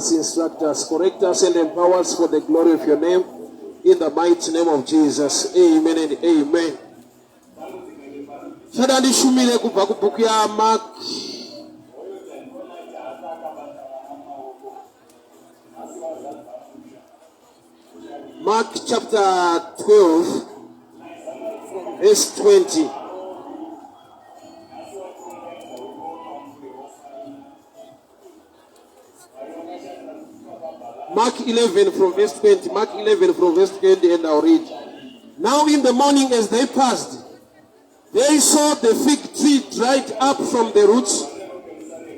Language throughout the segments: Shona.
us, instruct us, correct us, and empower us for the glory of your name. In the mighty name of Jesus. Amen and amen. Shadani shumile kubva kubhuku ya Mark. Mark chapter 12, verse 20. Mark 11 from verse 20. Mark 11 from verse 20, and I'll read. Now in the morning as they passed, they saw the fig tree dried up from the roots.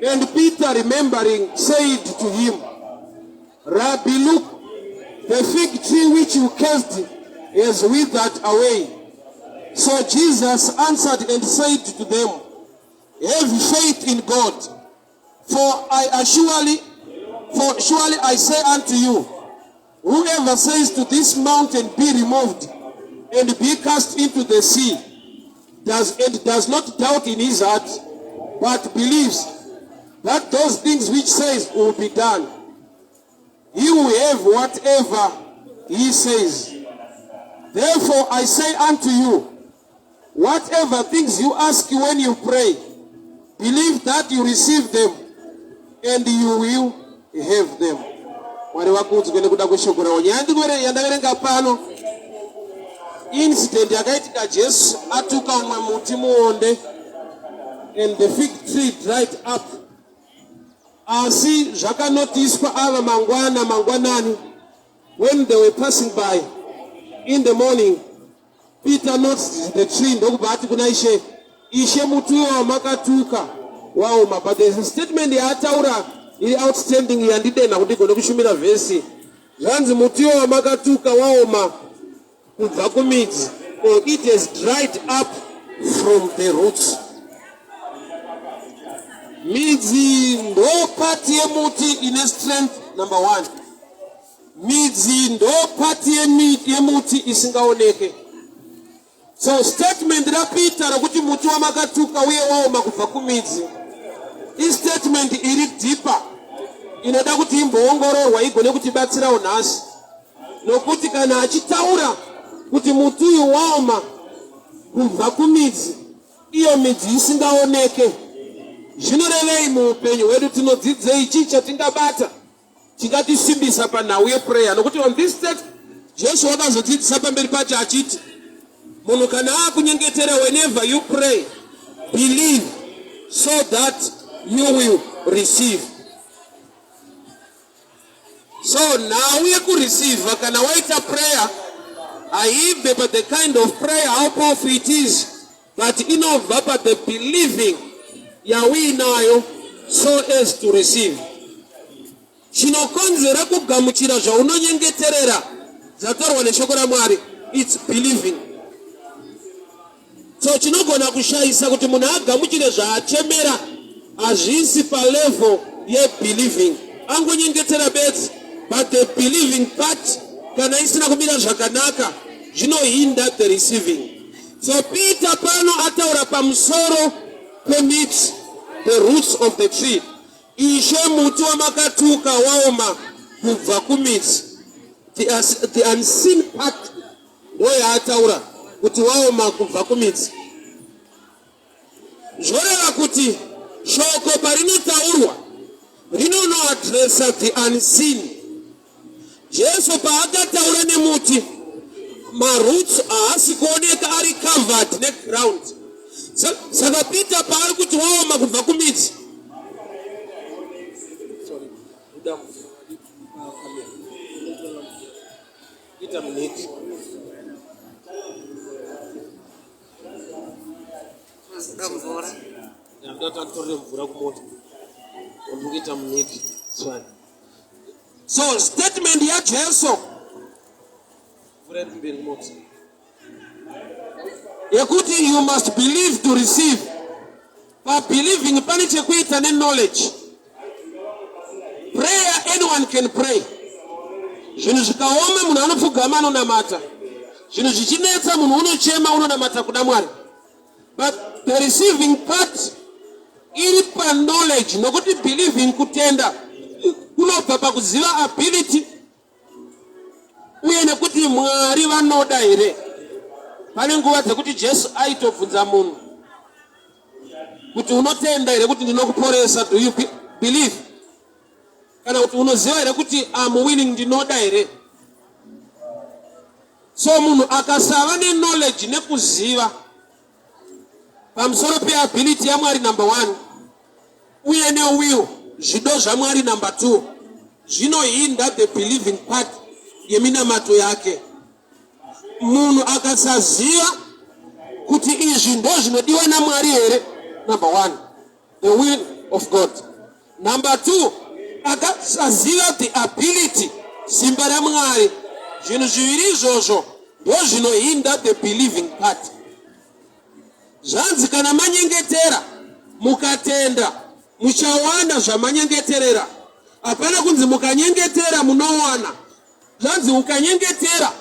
And Peter, remembering, said to him, Rabbi, look, the fig tree which you cursed is withered away. So Jesus answered and said to them, have faith in God, for surely I say unto you, whoever says to this mountain, be removed and be cast into the sea, does not doubt in his heart, but believes that those things which says will be done, he will have whatever he says. Therefore I say unto you, whatever things you ask when you pray, believe that you receive them, and you will have them. Wale wakunzi kwene kuda kushokora onyandi kwere yandaverenga pano incident yakaitika Jesu atuka umwe muti muonde and the fig tree dried up. Asi zvakanotiswa ava mangwanani when they were passing by in the morning. Peter noticed the tree ndokubva ati kuna ishe muti uyo makatuka waoma. But there's a statement yaataura iri outstanding yandidena kuti igone kushumira vhesi. Zvanzi muti uyo makatuka waoma kubva kumidzi, or it has dried up from the roots. Midzi ndo pati yemuti ine strength number 1. Midzi ndo pati yemuti isingaoneke. So statement ra Peter rakuti muti wamakatuka uye waoma kubva kumidzi, i statement iri deeper, inoda kuti imboongororwa igone kutibatsira unhasi. Nokuti kana achitaura kuti muti uyu waoma kubva kumidzi, iyo midzi isingaoneke, zvinorevei muupenyu hwedu? Tinodzidzei ichi chatingabata chingatisimbisa panhau yeprayer? Nokuti on this text Jesu wakazodzidzisa pamberi pacho achiti, munhu kana akunyengetera, whenever you pray, believe so that you will receive. So now we could receive. Kana waita prayer, aive but the kind of prayer how powerful it is, but inova but the believing yawi nayo so as to receive. Chinokonzera kugamuchira zvaunonyengeterera zvatorwa neshoko raMwari, it's believing. So chinogona kushaisa kuti munhu agamuchire zvaachemera hazvisi palevel ye-believing. Angonyengetera beti, but the believing part kana isina kumira zvakanaka zvinohinda the receiving. So Peter pano ataura pamusoro pemiti, the roots of the tree. Ishe muti wamakatuka waoma kubva kumiti, the unseen part ndoya ataura kuti waoma kubva kumiti. Zvoreva kuti shoko parinotaurwa rinonoadresa the unseen. Jesu paakataura nemuti, maroots haasi kuoneka ari covered neground. Saka Peter paari kuti waoma kubva kumiti, so statement ya Jesu yekuti you must believe to receive. But believing pane chekuita knowledge. Prayer, anyone can pray. Zvinhu zvikaoma munhu anopfugama anonamata. Zvinhu zvichinetsa munhu unochema unonamata kuda Mwari. But the receiving part iri pa knowledge, nokuti believing kutenda kunobva pakuziva ability uye nekuti Mwari vanoda here. Pane nguva dzekuti Jesu aitobvunza munhu kuti unotenda here kuti ndinokuporesa, do you believe? Kana kuti unoziva here kuti I'm willing, ndinoda here. So munhu akasava knowledge nekuziva pamusoro peability yaMwari number 1 uye newill, zvido zvaMwari number 2, zvinohinda the believing part yeminamato yake. Munhu akasaziva kuti izvi ndo zvinodiwa naMwari here, number 1, the will of God. Number 2, akasaziva the ability, simba raMwari. Zvinhu zviviri izvozvo ndo zvinohinda the believing part. Zvanzi kana manyengetera mukatenda muchawana zvamanyengeterera. Hapana kunzi mukanyengetera munowana. Zvanzi ukanyengetera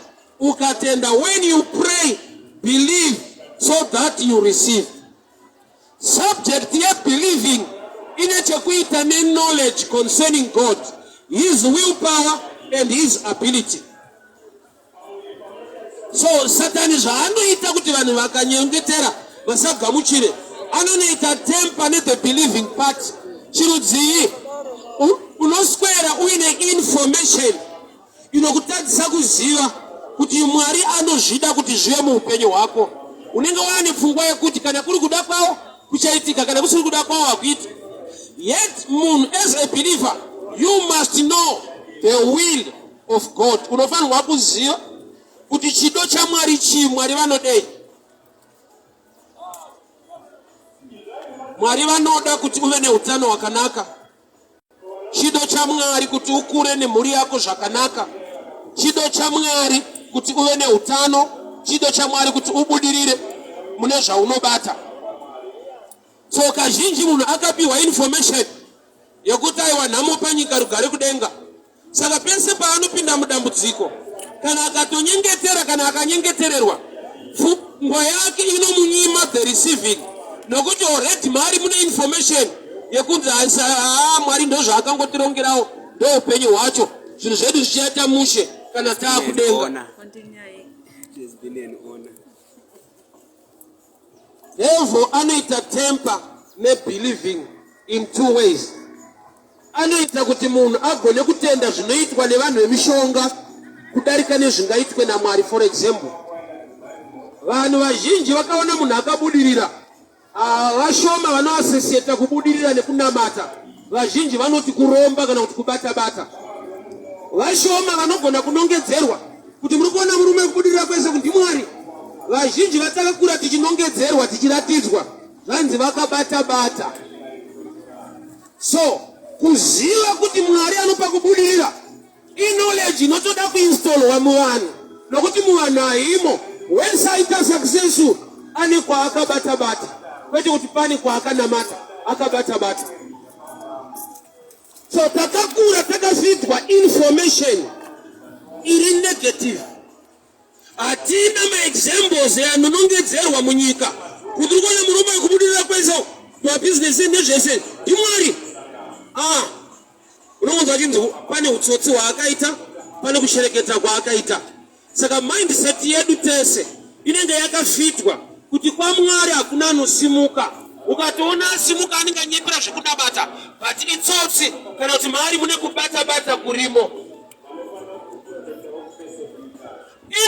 ukatenda, when you pray believe so that you receive. Subject ya believing ine chekuita ne knowledge concerning God, his willpower and his ability. So Satan zvaanoita kuti vanhu vakanyengetera vasagamuchire, anonoita temper ne the believing part. Chirudzii unoswera uine information inokutadzisa kuziva kuti Mwari anozvida kuti zvive muupenyu hwako. Unenge wane pfungwa yekuti kana kuri kuda kwawo kuchaitika, kana kusiri kuda kwawo hakuiti. Yet munhu as a believer you must know the will of God. Unofanirwa kuziva kuti chido chaMwari chii, Mwari vanodei. Mwari vanoda kuti uve neutano hwakanaka. Chido chaMwari kuti ukure nemhuri yako zvakanaka. Chido chaMwari kuti uve neutano. Chido chaMwari kuti ubudirire mune zvaunobata. So kazhinji munhu akapiwa information yekuti aiwa nhamo panyika rugare kudenga. Saka pese paanopinda mudambudziko, kana akatonyengetera kana akanyengetererwa, pfungwa yake inomunyima the receiving. Nokuti already mari mune information yekunzi Mwari ndo zvaakangotirongerawo, ndo upenyu hwacho, zvinhu zvedu zvichaita mushe kana taakudenga. Therefore anoita temper ne believing in 2 ways. Anoita kuti munhu agone kutenda zvinoitwa nevanhu vemishonga kudarika nezvingaitwe naMwari. For example, vanhu vazhinji vakaona munhu akabudirira, vashoma vanoasesieta kubudirira nekunamata. Vazhinji vanoti kuromba kana kuti kubata-bata. Vashoma vanogona kunongedzerwa kuti muri kuona murume kubudirira kwese kuti Mwari. Vazhinji vatakakura tichinongedzerwa tichiratidzwa, zvanzi vakabata-bata. So kuziva kuti Mwari anopa kubudirira knowledge inotoda kuinstallwa muvanhu, nokuti muvanhu haimo. When saita successful ane kwaakabata-bata, kwete kuti pane kwaakanamata akabata-bata. So takakura takasvidzwa information iri negative. Hatina maexamples anonongedzerwa munyika kuti uri kuona murume wekubudirira kwese mabhizinesi nezvese ndiMwari. Unongonzwa achinzi pane utsotsi hwaakaita, pane kushereketa kwaakaita. Saka mindset yedu tese inenge yakafitwa kuti kwaMwari hakuna anosimuka. Ukatoona asimuka anenge anyepera zvekudabata, but itsotsi kana kuti mari mune kubata-bata kurimo.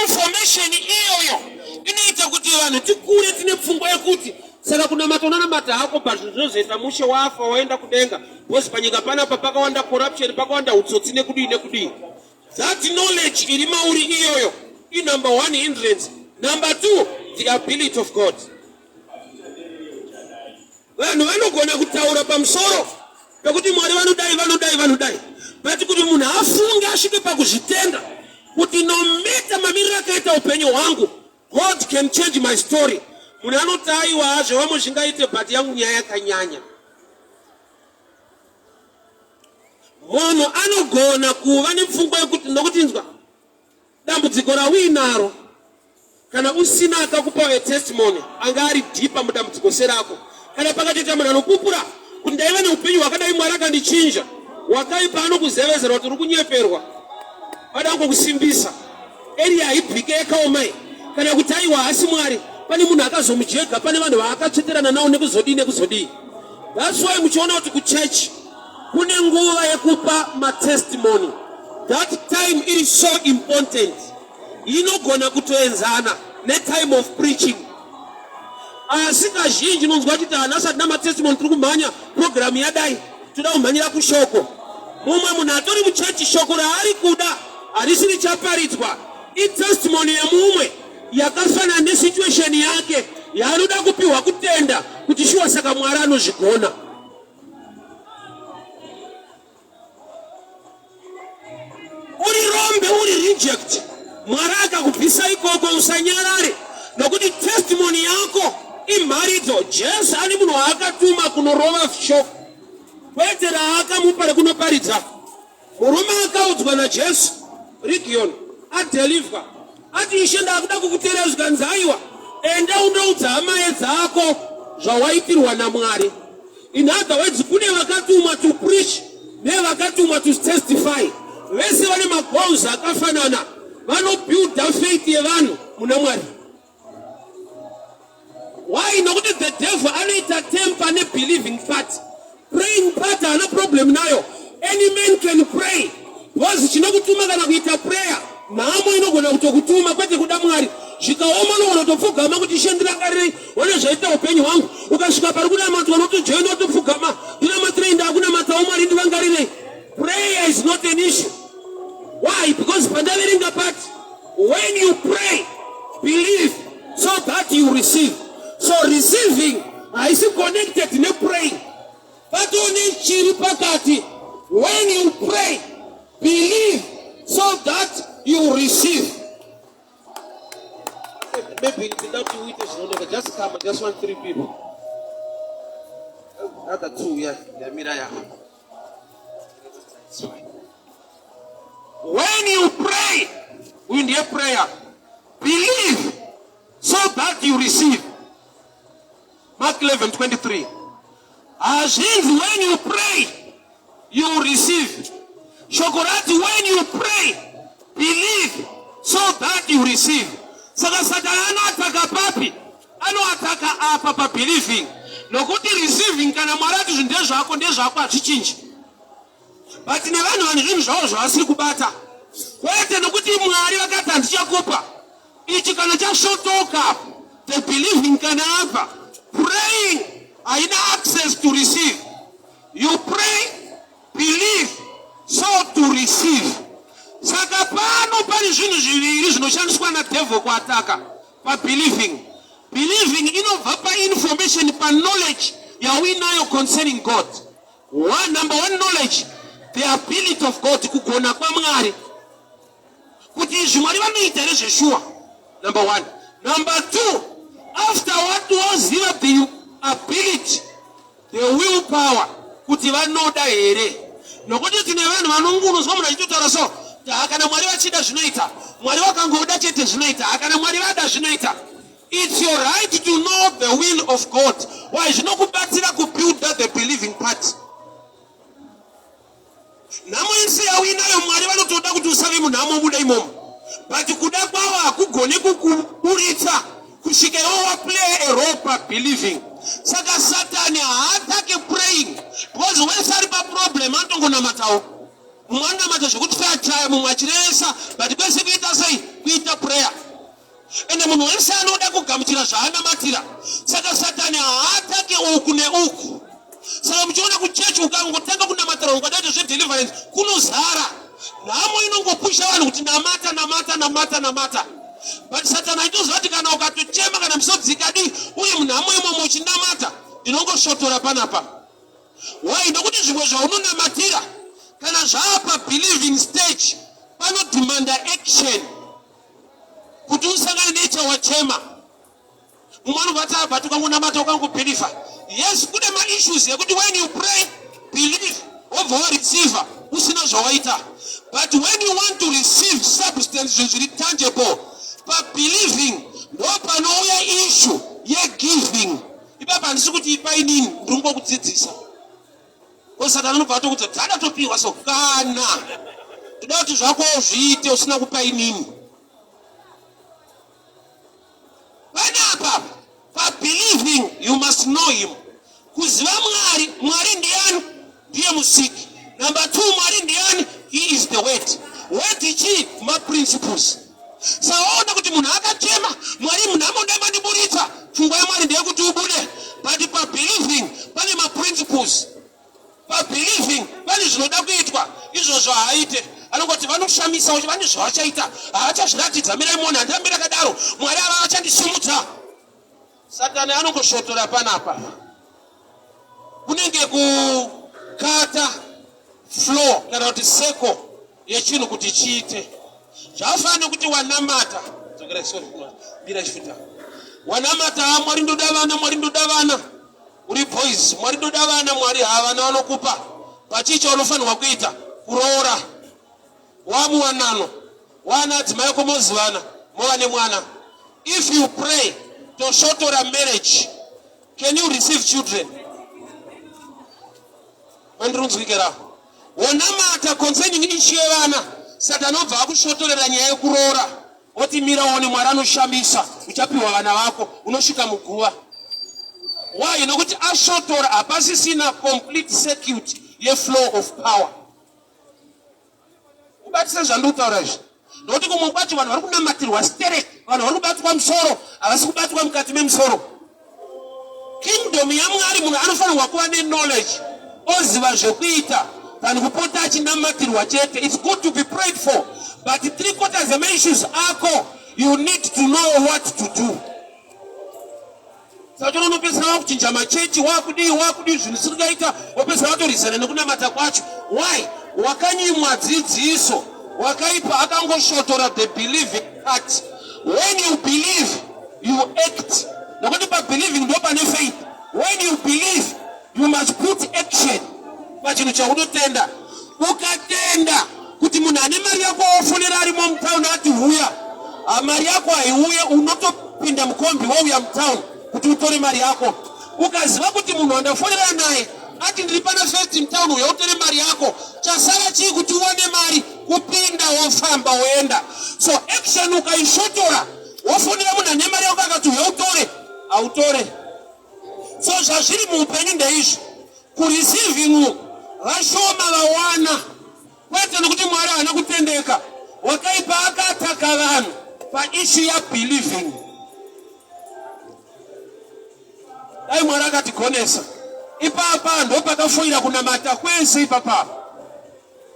Information iyoyo inoita kuti vanhu tikure tine pfungwa yekuti saka kunamata hako pazvinhu zvinozoita mushe wafa waenda kudenga, because panyika panapa pakawanda corruption, pakawanda utsotsi nekudii. That knowledge iri mauri iyoyo i number 1 hindrance. Number 2, the ability of God. Vanhu vanogona kutaura pamusoro pekuti Mwari vanodai, but kuti munhu afunge asvike pakuzvitenda kuti no matter mamiriro akaita upenyu hwangu, God can change my story. Munhu anoti aiwa zvevamwe zvingaite, but yangu nyaya yakanyanya. Munhu anogona kuva nepfungwa yekuti nokutinzwa dambudziko rawinaro, kana usina akakupa testimony anga ari dhipa mudambudziko serako, kana pakatoita munhu anopupura kuti ndaiva neupenyu hwakadai Mwari akandichinja, wakaipa anokuzevezera kuti uri kunyeperwa vada kukusimbisa eri haibvike yakaomai kana kuti aiwa hasi Mwari pane munhu akazomujega pane vanhu vaakatsveterana nawo nekuzodii. That's why muchiona kuti kuchechi kune nguva yekupa matestimony. That time is so important. Inogona kutoenzana netime of preaching. Asi kazhinji nonzwa kuti anasati namatestimony tiri kumhanya program yadai toda kumhanyira kushoko. Mumwe munhu atori muchechi shoko raari kuda harisiri chaparidzwa itestimony yemumwe yakafanana nesituation yake yaanoda kupiwa kutenda kuti shuwa saka Mwari anozvigona. Uri rombe uri reject Mwari akakubvisa ikoko usanyarare nokuti testimony yako imharidzo. Jesu ani munhu waakatuma kunorova shoko kwete raakamupa rekunoparidza. Murume akaudzwa naJesu Region adelivha ati Ishe ndakuda kukuteerera zvikanzi aiwa enda undoudza hama dzako zvawaitirwa naMwari. In other words, kune vakatumwa to preach nevakatumwa to testify. Vese vane magoals akafanana vanobuilda faith yevanhu muna Mwari. Why? Nokuti the devil anoita temper nebelieving part. Praying part haana problem nayo. Any man can pray. Because chinokutuma kana kuita prayer nhamo inogona kutokutuma kwete kuda Mwari. Zvikaoma unogona kutopfugama kuti Ishe ndirangarirei one zvaita upenyu hwangu. Ukasvika pari kunamata unotojoina wotopfugama ndinamatirei kunamatawo Mwari ndirangarirei. Prayer is not an issue. Why? Because pandaverenga part when you pray believe so that you receive. So receiving is connected to praying. But only chiri pakati when you pray believe so that you receive. Maybe without you witness, just come. I just want 3 people. Other 2, yeah, Miraya. When you pray, in your prayer, believe so that you receive. Mark 11:23. As if when you pray, you receive. Shokorati, when you pray, believe so that you receive. Saka satana ataka papi, ano ataka apa pa believing. Nokuti receiving kana marati zvindezvako ndezvako azvichinji. But nevanhu vanhu zvinhu zvavo zvavasiri kubata. Kwete nokuti Mwari vakati handichakupa. Ichi kana chashotoka the believing kana apa. Praying haina access to receive. You pray, believe so to receive. Saka pano pani zvinhu zviviri zvinoshandiswa nadevil kuataka pa believing. Believing inobva pa information pa knowledge yawinayo concerning God. Number one knowledge, the ability of God kugona kwa Mwari. Kuti Mwari vanoita nezveshuwa. Number one. Number two, after what was here the ability, the willpower, kuti vanoda here. Nokuti tine vanhu vanongunuzwa munhu achitotaura so kana Mwari vachida zvinoita, Mwari vakangoda chete zvinoita, kana Mwari vada zvinoita. It's your right to know the will of God. Why? Zvinokubatsira kubuild the believing part. Namo insi yawinayo Mwari vanotoda kuti usave munhamo muda imomo. But kuda kwavo hakugone kukuburitsa kusvika iwo play a role pa believing. Saka Satani haatake praying. Because when sari pa problem antongonamatawo. Mwana mata zvekuti fachaya mumwe achiresa but kwese kuita sei kuita prayer. Ende munhu wese anoda kugamuchira zvaanamatira. Saka Satani haatake uku neuku. Saka muchiona kuchechi ukangotanga kunamatira ukadati zvedeliverance kunozara. Nhamo inongopusha vanhu kuti namata. But Satani aitoziva kuti kana ukatochema kana misodzikadi uye munhamo imomo uchinamata inongoshotora panapa. Why? Nokuti zvimwe zvaunonamatira kana zvapa believing stage panodhimanda action kuti usangane nechawachema. Mumwe anobva abva ukangonamata ukangobhelifa. Yes, kune ma-issues yekuti when you pray, believe, wobva wareceiva usina zvawaita. But when you want to receive substance zviri tangible, pa believing ndopanouya issue ye giving. Ipapa handisi kuti ipainini ndiri kungokudzidzisa. Satani anobva kuti dzada topiwa so kana toda kuti zvako zviite usina kupa inini. Panapa pa believing you must know him. Kuziva Mwari ndiani? Ndiye musiki. Number 2, Mwari ndiani? He is the word. Word ichi ma principles. Saona kuti munhu akachema Mwari munamunda mandiburitsa pfungwa yaMwari ndiye kuti ubude. But pa believing pane ma principles. Pa believing pane zvinoda kuitwa izvozvo haaite. Anongoti vanoshamisa kuti vane zvavachaita haachazviratidza mirai munhu handambira kadaro Mwari ava vachandisimudza. Satani anongoshotora panapa. Kunenge kukata flow kana kuti circle yechinhu kuti chiite. Zvafana kuti wanamata wanamata Mwari ndoda vana, Mwari ndoda vana. Uri boys, Mwari ndoda vana, Mwari havana vanokupa. Pachicho unofanirwa kuita kuroora. Wamuwanano wana adzimai komozivana mowane mwana. If you pray to shorten a marriage, can you receive children? Mandrunzikira wanamata concerning ichi yevana Satani obva akushotorera nyaya yekuroora oti mira uone Mwari anoshambisa uchapiwa vana vako unosvika muguva. Why? Nokuti ashotora hapasisina complete circuit yeflow of power. Kubatisa zvandikutaura izvi nokuti kumwe kwacho vanhu vari kunamatirwa sterek, vanhu vari kubatwa musoro havasi kubatwa mukati memusoro. Kingdom yaMwari munhu anofanirwa kuva neknowledge oziva zvekuita than kupota achinamatirwa chete. It's good to be prayed for, but 3/4 yeissues ako you need to know what to do. Saka unopesera wakuchinja machechi wakudi zvinhu zvisingaita wopesera watorizana nekunamata kwacho. Why? Wakanyimwa dzidziso wakaipa akangoshotora the believing part. When you believe you act. Nokuti pa believing ndo pane faith. When you believe you must put action pachinhu chaunotenda. Ukatenda kuti munhu ane mari yako ofonera ari mumtown ati huya mari yako haiuye unotopinda mukombi wauya mtown kuti utore mari yako. Ukaziva kuti munhu wandafonera naye ati ndiri pana first mtown uya utore mari yako chasara chii kuti uone mari kupinda wofamba woenda. So action ukaishotora wofonera munhu ane mari yako akati uya utore autore. So zvazviri muupenyu ndeizvi kureceiving vashoma vawana kwete nokuti Mwari haana kutendeka. Wakaipa akataka vanhu paissue ya believing. Dai Mwari akatigonesa ipapa ndo pakafoira kunamata kwese ipapa.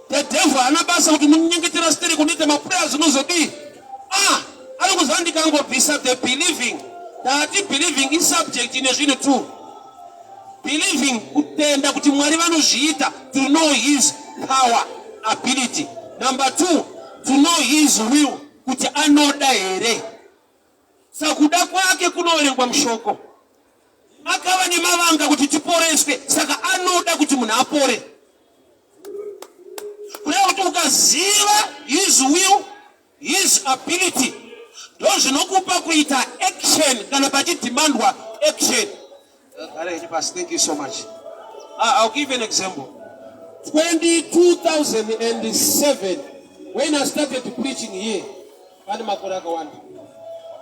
The devil anabasa kuti munyengetera steri kunite maprayers unozodii anokuzva ndikangobvisa the believing. Tati believing is subject ine zvinhu tu. Believing kutenda kuti Mwari vanozviita, to know his power, ability. Number 2, to know his will, kuti anoda here. Sakuda kwake kunoverengwa mushoko. Akava nemavanga kuti tiporeswe, saka anoda kuti munhu apore. Kureva kuti ukaziva his will, his ability, ndo zvinokupa kuita action kana pachidimandwa action. Thank you so much. I'll give you an example. 2007, when I started preaching here,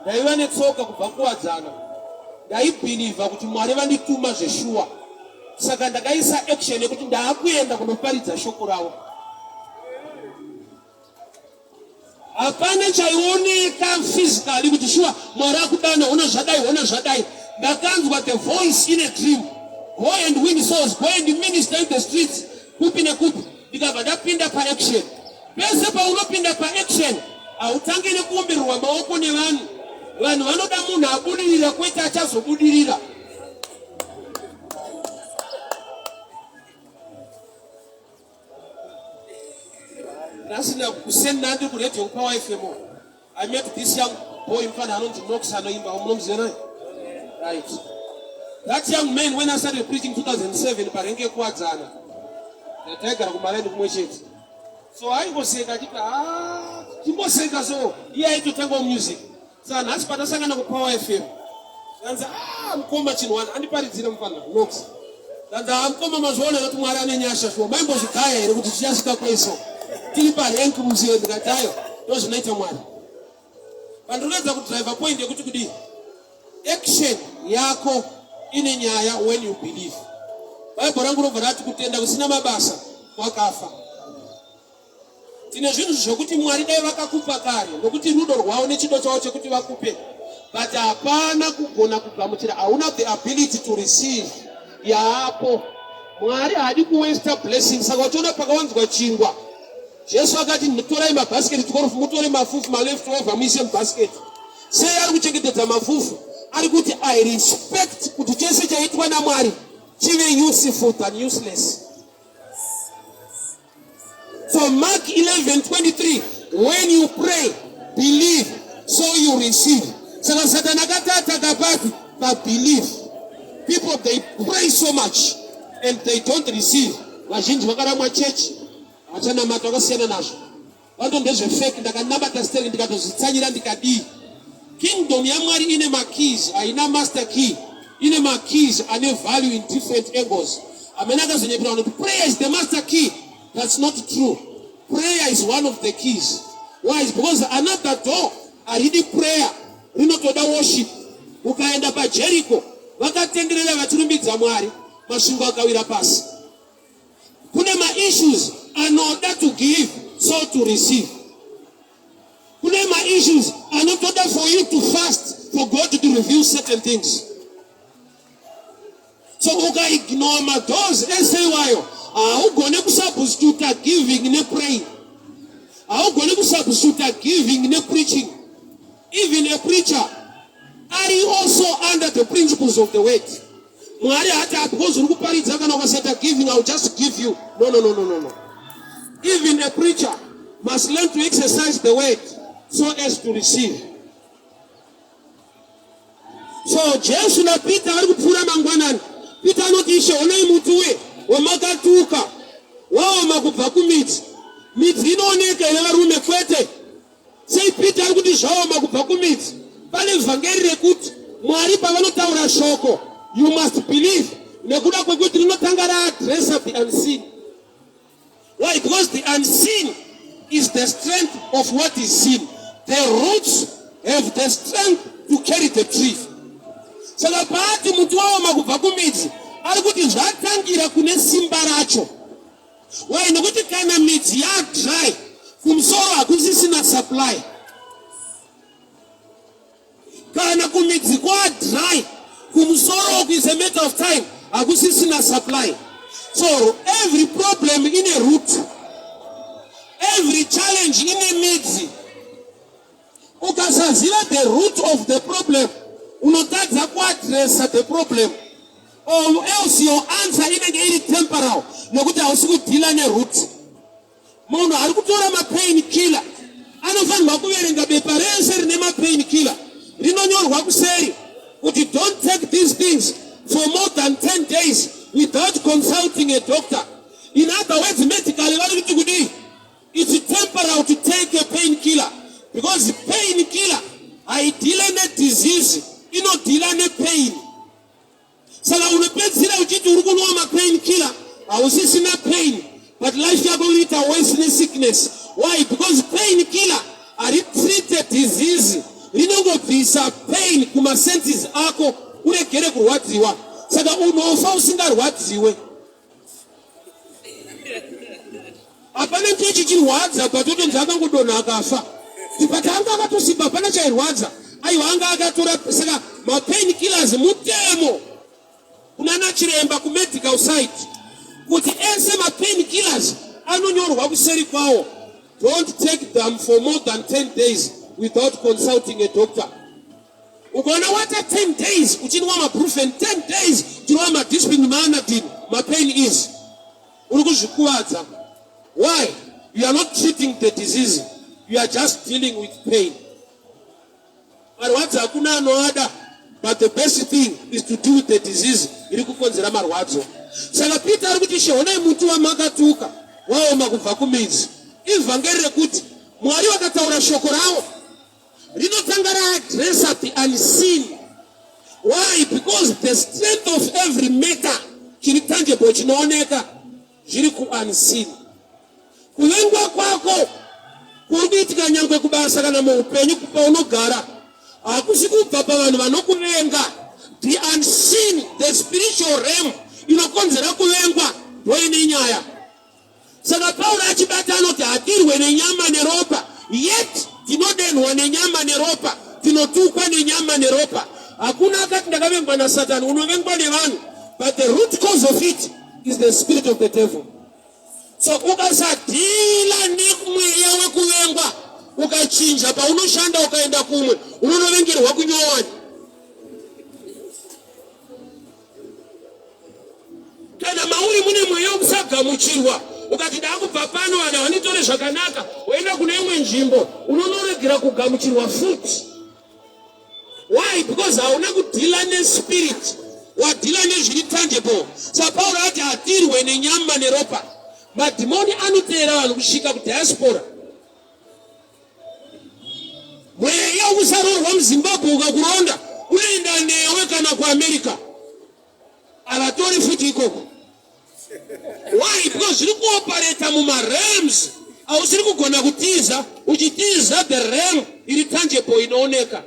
ndaiva netsoka kubva kuwadzana. Ndaibhiliva kuti Mwari vandituma zveshuwa. Saka ndakaisa action yekuti ndaakuenda kunoparidza shoko ravo. Hapana chaioneka physically kuti shuwa Mwari akudana ona zvadai. Ndakanzwa the voice in a dream. Go and win souls, go and minister in the streets. Kupi nekupi. Ndikabva ndapinda pa action. Pese paunopinda pa action, hautangi nekuumbirwa maoko nevanhu. Vanhu vanoda munhu abudirira kwete achazobudirira. Nasina kusenda ndi ku Radio Power FM. I met this young boy mfana anonzi Nox anoimba umunomziva naye. Right. That young man, when I started preaching 2007, parenge kuwadzana. Ndataigara kumareni kumwe chete. So aingoseka chita chimboseka so iye aitotanga music. Saka nhasi patasangana ku Power FM. Kanza mukoma chinhu wani andiparidzire mufana Nox. Kanda amkoma mazona ngati mwari ane nyasha sho. Maimbo zikaya ere kuti chichasika kweso. Tilipa rank muziyo ndikatayo. Ndozvinoita mwari. Pandinoedza kudrive point yekuti kudi action yako ine nyaya when you believe. Bible rangu rinobva rati kutenda kusina mabasa kwakafa. Tine zvinhu zvokuti mwari dai vakakupa kare nokuti rudo rwavo nechido chavo chekuti vakupe, but hapana kugona kugamuchira. Hauna the ability to receive. Yaapo mwari haadi kuwaste blessings. Saka uchiona pakawanzwa chingwa, Jesu akati torai mabhasiketi tikorofu mutore mafufu maleft over muise mubhasiketi. Sei ari kuchengetedza mafufu? Ari kuti I respect kuti chese chaitwa naMwari chive useful than useless. So Mark 11:23, when you pray, believe, so you receive. Saka Satan akatata kapati ka believe. People, they pray so much and they don't receive. Vazhinji vakaramwa church achana mato akasiyana nazvo. Vantu ndezve fake ndakanamata steri ndikatozvitsanyira ndikadii. Kingdom yaMwari ine makeys, haina master key. Ine makeys ane value in different angles. Amena akazonyepera kuti prayer is the master key. That's not true. Prayer is one of the keys. Why? It's because another door aridi prayer rinotoda worship. Ukaenda pa Jericho vakatenderera vachirumbidza Mwari, masvingo akawira pasi. Kune ma-issues anoda to give, so to receive. Kune ma-issues anotoda for you to fast, for God to reveal certain things. So uka-ignore ma-doors eseiwayo, haugone kusubstitute giving ne praying. Haugone kusubstitute giving ne preaching. Even a preacher, are you also under the principles of the word? Mwari hata because ukuparidza kana ukaseta giving, I'll just give you. No. Even a preacher must learn to exercise the word so as to receive. So Jesu na Peter ari kupfura mangwanani. Peter anoti Ishe onai mutu wamakatuka waoma kubva kumidzi. Midzi inooneka ine varume kwete. Sei Peter ari kuti zvaoma kubva kumidzi. Pane vhangeri rekuti Mwari pavanotaura shoko, you must believe. Nekuda kwekuti rinotanga ra-addressa the unseen. Why? Because the unseen is the strength of what is seen. The roots have the strength to carry the tree. Saka paati muti waoma kubva kumidzi ari kuti zvatangira kune simba racho. Why? Nekuti kana midzi yadry kumusoro hakusisina supply. Kana kumidzi kwa-dry kumusoro is a matter of time, hakusisina supply. So every problem in a root, every challenge in a midzi, ukasaziva the root of the problem, unotadza kuaddressa the problem, or else your answer inenge iri temporal nokuti hausi kudhila neroot. Munhu ari kutora mapain killer anofanirwa kuverenga bepa rese rine mapain killer. Rinonyorwa kuseri kuti don't take these things for more than 10 days without consulting a doctor. In other words, medically vari kuti kudi it's temporal to take a painkiller, because painkiller haidhila ne-disease, inodhila ne-pain. Saka unopedzisira uchiti uri kunwa ma-painkiller hausisina pain, but life yako inoita worse ne-sickness. Why? Because painkiller haritreat disease, rinongobvisa pain kuma-senses ako uregere kurwadziwa. Saka unofa usingarwadziwe. Hapana ndicho chichirwadza patoto nzakangodonha akafa. But anga akatosimba hapana chairwadza. Aiwa anga akatora. Saka ma-pain killers mutemo kunana chiremba ku-medical site kuti ese ma-pain killers anonyorwa kuseri kwawo. Don't take them for more than 10 days without consulting a doctor. Ukaona wata 10 days uchinwa ma-proven 10 days uchinwa ma-discipline ma-anadine, ma-pain is uri kuzvikuwadza. Why? You are not treating the disease, you are just dealing with pain. Marwadza hakuna anoada, but the best thing is to deal with the disease iri kukonzera marwadzo. Saka Peter ari kuti shonai muti wamakatuka waoma kubva kumidzi. Ivhangeri rekuti Mwari vakataura shoko ravo rinotanga ra-addressa the unseen. Why? Because the strength of every matter chiri tangible chinooneka zviri ku-unseen. Kuvengwa kwako kuri kuitika nyangwe kubasa kana muupenyu paunogara hakusi kubva pavanhu vanokuvenga. The unseen, the spiritual realm inokonzera kuvengwa ndoine nyaya. Saka Pauro achibata anoti hatirwe nenyama neropa, yet tinodenhwa nenyama neropa, tinotukwa nenyama neropa. Hakuna akati ndakavengwa naSatani, unovengwa nevanhu, but the root cause of it is the spirit of the devil. So ukasadhila nemweya wekuvengwa ukachinja paunoshanda ukaenda kumwe unonovengerwa kunyowani. Kana mauri mune mweya wokusagamuchirwa ukati ndakubva pano vanhu vanitore zvakanaka woenda kune imwe nzvimbo unonoregera kugamuchirwa futi. Why? Because hauna kudhila nespirit, wadhila nezviri tangible. Saka Pauro ati hatirwe nenyama neropa. Madhimoni anoteera vanhu kusvika kudiaspora. Mweya wokusarorwa muZimbabwe ukakuronda unoenda newe kana kuAmerica, havatori futi ikoko. Why? Because zviri kuoperata mumarealms hausiri kugona kutiza, uchitiza the realm iri tangible inooneka.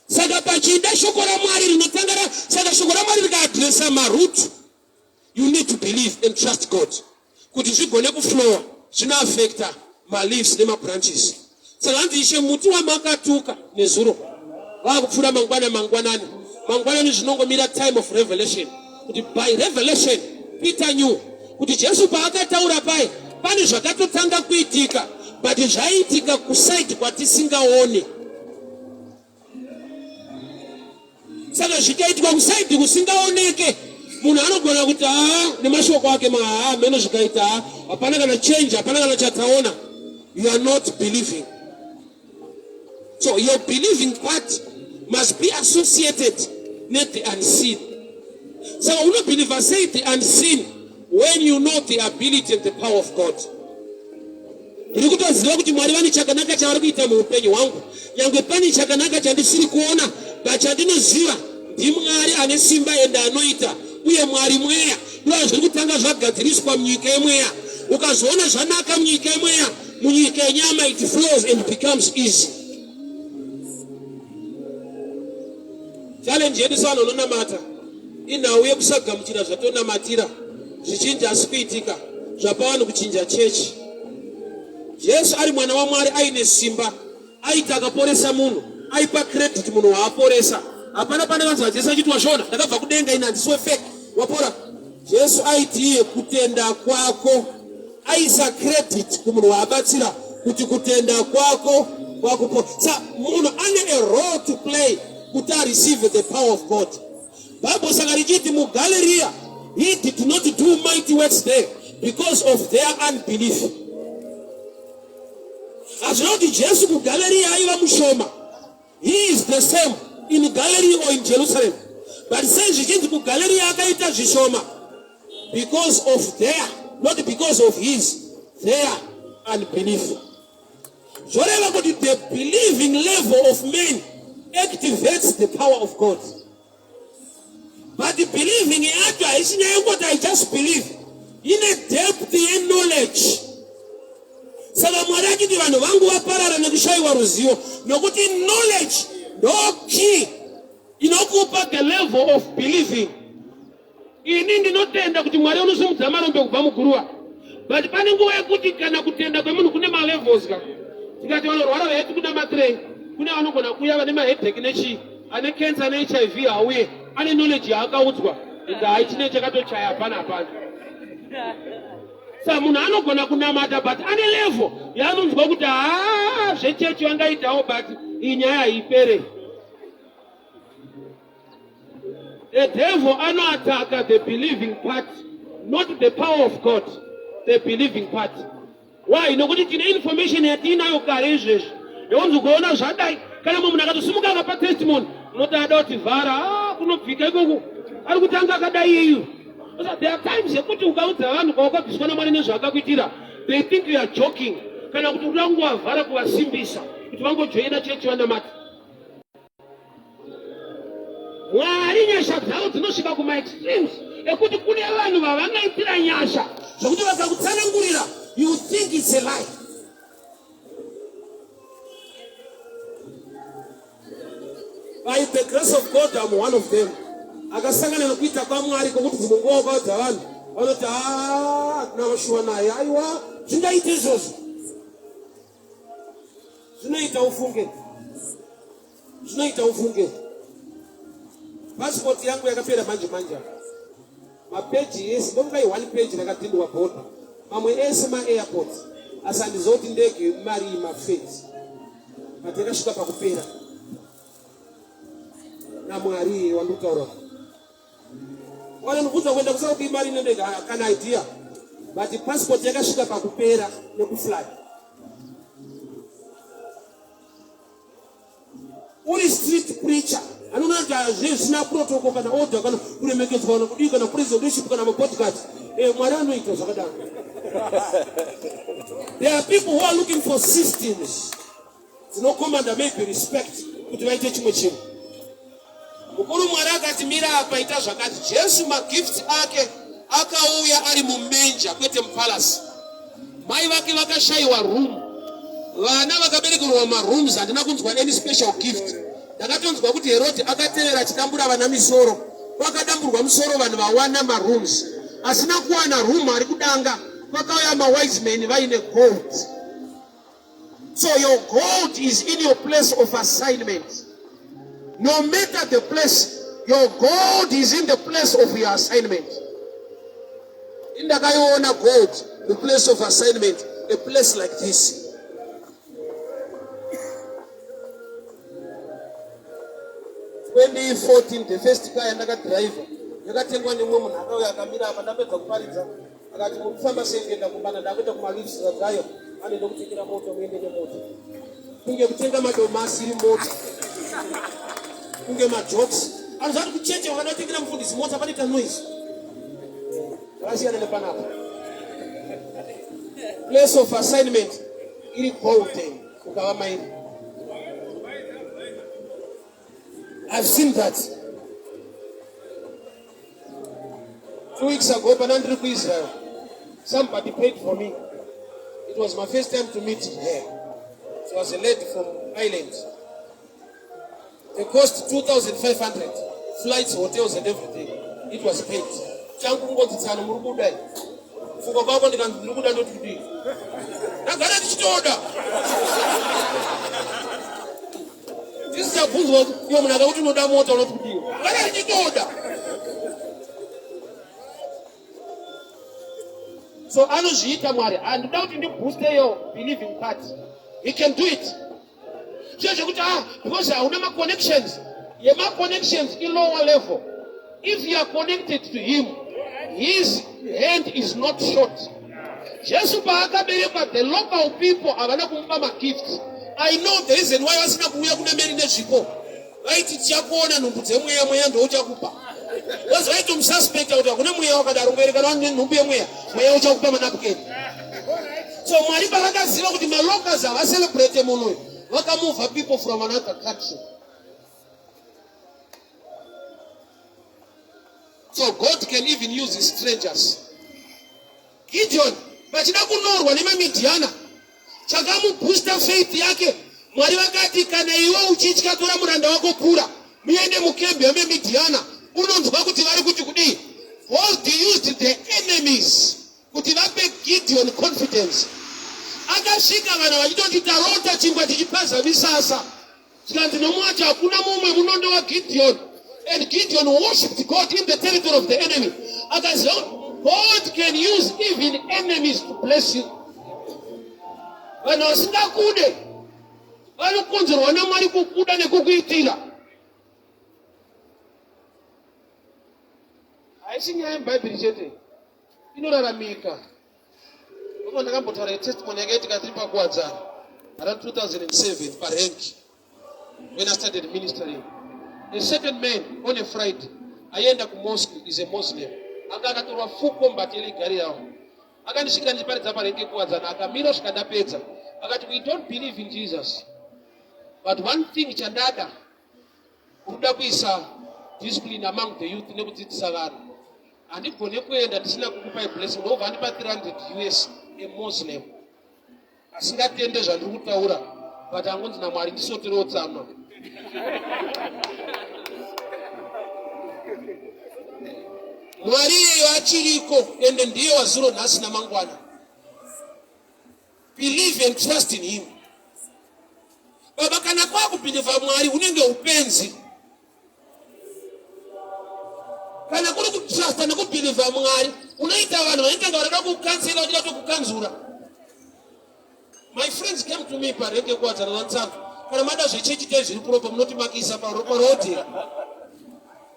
Saka pachinda shoko raMwari rinotangara, saka shoko raMwari rikaadresa maroot, you need to believe and trust God. Kuti zvigone kuflowa zvinoaffecta maleaves nemabranches. Saka hanzi Ishe muti wamakatuka nezuro vakupfuura mangwanani. Mangwanani zvinongomira time of revelation. Kuti by revelation Peter knew kuti Jesu paakataura pai pane zvakatotanga kuitika, but zvaitika kusaidi kwatisingaone. Saka zvikaitwa kusaidi kusingaoneke, munhu anogona kuti nemashoko ake meno zvikaita hapana kana change, hapana kana chataona. You are not believing. So your believing part must be associated with the unseen. So you don't believe, I say the unseen when you know the ability and the power of God. Ndikutoziva kuti Mwari vane chakanaka chavari kuita muupenyu hwangu. Nyangwe pane chakanaka chandisiri kuona, but chandinoziva ndiMwari ane simba ende anoita, uye Mwari mweya. Ndizvo zviri kutanga zvagadziriswa munyika yemweya. Ukazoona zvanaka munyika yemweya, munyika yenyama it flows and becomes easy. Challenge yedu sana unonamata inauye kusagamuchira zvatonamatira zvichinja asi kuitika zvapavanhu kuchinja chechi. Jesu ari mwana waMwari aine simba, aita akaporesa munhu, aipa credit munhu waaporesa. Hapana pane vanhu vaJesu achiti wazviona ndakabva kudenga ina handisi wefake wapora. Jesu aiti iye kutenda kwako, aisa credit kumunhu waabatsira kuti kutenda kwako kwakupora. Sa munhu ane a role to play kuti receive the power of God. Bible saka richiti muGalilee he did not do mighty works there because of their unbelief. Hazvina kuti Jesu kuGalilee aiva mushoma. He is the same in Galilee or in Jerusalem. But says zvichinzi kuGalilee akaita zvishoma because of their, not because of his, their unbelief. Zvoreva kuti the believing level of men activates the power of God. But the believing yacho haisina yengoti I just believe, ine depth and knowledge. Saka Mwari achiti vanhu vangu vaparara nekushayiwa ruzivo, nokuti knowledge ndo key inokupa the level of believing. Ini ndinotenda kuti Mwari unosimudza marombe kubva muguruva, but pane nguva yekuti kana kutenda kwemunhu kune malevels ka. Tikati vanorwara vehetu kuna matrei, kune vanogona kuuya vane maheadache nechi, ane cancer neHIV hauye, ane knowledge yaakaudzwa, ende haichine chakatochaya hapana hapana. Saka munhu anogona kunamata but ane level yaanonzwa kuti zvechechi vangaitawo but iyi nyaya haipere. The devil anoattacka the believing part, not the power of God, the believing part. Why? Nokuti tine information yatinayo kare izvezvi yonzi kuona zvadai kana munhu akatosimuka akapa testimony unoti ada kuti vhara kunobvika ikoko ari kutanga akadai iyu. There are times yekuti ukaudza vanhu kwawakabviswa naMwari nezvaakakuitira, they think you are joking, kana kuti uda kungovavhara kuvasimbisa kuti vangojoina chechi vanamata. Mwari nyasha dzawo dzinosvika kuma extremes ekuti kune vanhu vavangaitira nyasha zvokuti vakakutsanangurira you think it's a lie. By the grace of God, I'm one of them. Akasangana nokuita kwaMwari kokuti dzimunguva ukaudza vanhu vanoti tinavashuwa naye aiwa zvingaita izvozvo zvinoita ufunge. Passport yangu yakapera manje mapeji ese ndongai 1 page rakatendwa bhodha mamwe ese maairport asi handizoti ndege mari mafeti but yakasvika pakupera naMwari wandutaura wanondibvunza kuenda kusauki mari nendege kana idea but passport yakasvika pakupera nekufly. Uri street preacher anoona kuti zvisina protocol kana order kana kuremekedzwa kana kudii kana presidentship kana mapodcast Mwari anoita zvakadaro. There are people who are looking for systems dzinokomanda maybe respect kuti vaite chimwe chinhu. Mukuru Mwari akati mira apa ita zvakati Jesu magifts ake akauya ari mumenja kwete mupalasi. Mai vake vakashayiwa room, vana vakaberekerwa marooms. Handina kunzwa any special gift. Ndakatonzwa kuti Herode akatevera achidambura vana misoro, vakadamburwa musoro vanhu vawana marooms. Asina kuwana room ari kudanga, vakauya mawise men vaine gold. So your gold is in your place of assignment. No matter the place, your gold is in the place of your assignment. Indakaiona gold, the place of assignment, a place like this. When 14, the first car ndakadrive yakatengwa nemumwe munhu akauya akamira apa ndapedza kuparidza akati mukufamba seingenda kumbana ndakuenda kumalifts zvayo anoenda kutengera moto muende nemoto kunge kutenga madomasi iri moto kunge majokes anozati kucheche wakanotengera mufundisi mota panoita noise zvakasiyana nepanapa. Place of assignment iri golden ukava mairi. I've seen that. 2 weeks ago, Panandri to Israel, somebody paid for me. It was my first time to meet her. She was a lady from Ireland. It cost 2,500. Flights, hotels, and everything. It was paid. Changu ngoti tsana murukudai. Fuko kwako ndikandukuda ndoti kudii. Ndagara ndichitoda. This is a bunzo yo munaka kuti unoda mota unoti kudii. Ndagara ndichitoda. So anozviita Mwari handida kuti ndibooste yo believing part. He can do it. Church kuti because hauna ma connections. Yema connections in lower level. If you are connected to him, his hand is not short. Jesu paakaberekwa the local people havana kumupa ma gifts. I know the reason why vasina kuuya kune meri nezvipo. Vaiti tichakuona nhumbu dzemweya mweya ndouchakupa. Vazoita mususpect kuti hakuna mweya wakadaro ngoerekana nhumbu yemweya mweya uchakupa manapukeni. So Mwari paakaziva kuti malocals havacelebrate munhu uyu vakamuvha people from another country. So God can even use his strangers. Gideon, vachida kunorwa nemamidiana, chakamuboosta faith yake. Mwari vakati kana iwe uchitya tora muranda wako Pura, muende mukembe wemamidiana, unonzwa kuti vari kuti kudii. God used the enemies kuti vape Gideon confidence. Akasvika vanhu vachitoti tarota chingwa tichipaza misasa. Tikanzi nomwacho hakuna mumwe munondo waGideon. And Gideon worshipped God in the territory of the enemy. God can use even enemies to bless you. Vanhu vasingakude vanokonzerwa naMwari kukuda nekukuitira. Haisi nyaya yeBhaibheri chete, inoraramika. Ndipo ndakambotaura testimony yakaitika tiri pakuwadzana around 2007 parengi when I started ministering. A certain man on a Friday, ayenda ku mosque, is a Muslim. Akatorwa full combat ile gari yao. Akanishika ndiparidza parengi kuwadzana akamira zvikandapedza. Akati we don't believe in Jesus. But one thing chandada kuda kuisa discipline among the youth nekudzidzisa vanhu. Handigone kuenda ndisina kukupai blessing. Ndobva ndipa 300 US a Muslim asingatende zvandiri kutaura, but angonzi naMwari ndisoterewo tsama. Mwari iyeyo achiriko ende ndiye wazuro nhasi namangwana. Believe and trust in him. Baba kana kwakubhilivha Mwari unenge upenzi. Kana kuri kutrasta nekubhilivha Mwari unoita vanhu vanotanga varada kukansela vachida kukanzura. My friends came to me pareke kuwadzana naNtsangu. Kana mada zvechechi te zviri propa munotimakisa parodhi.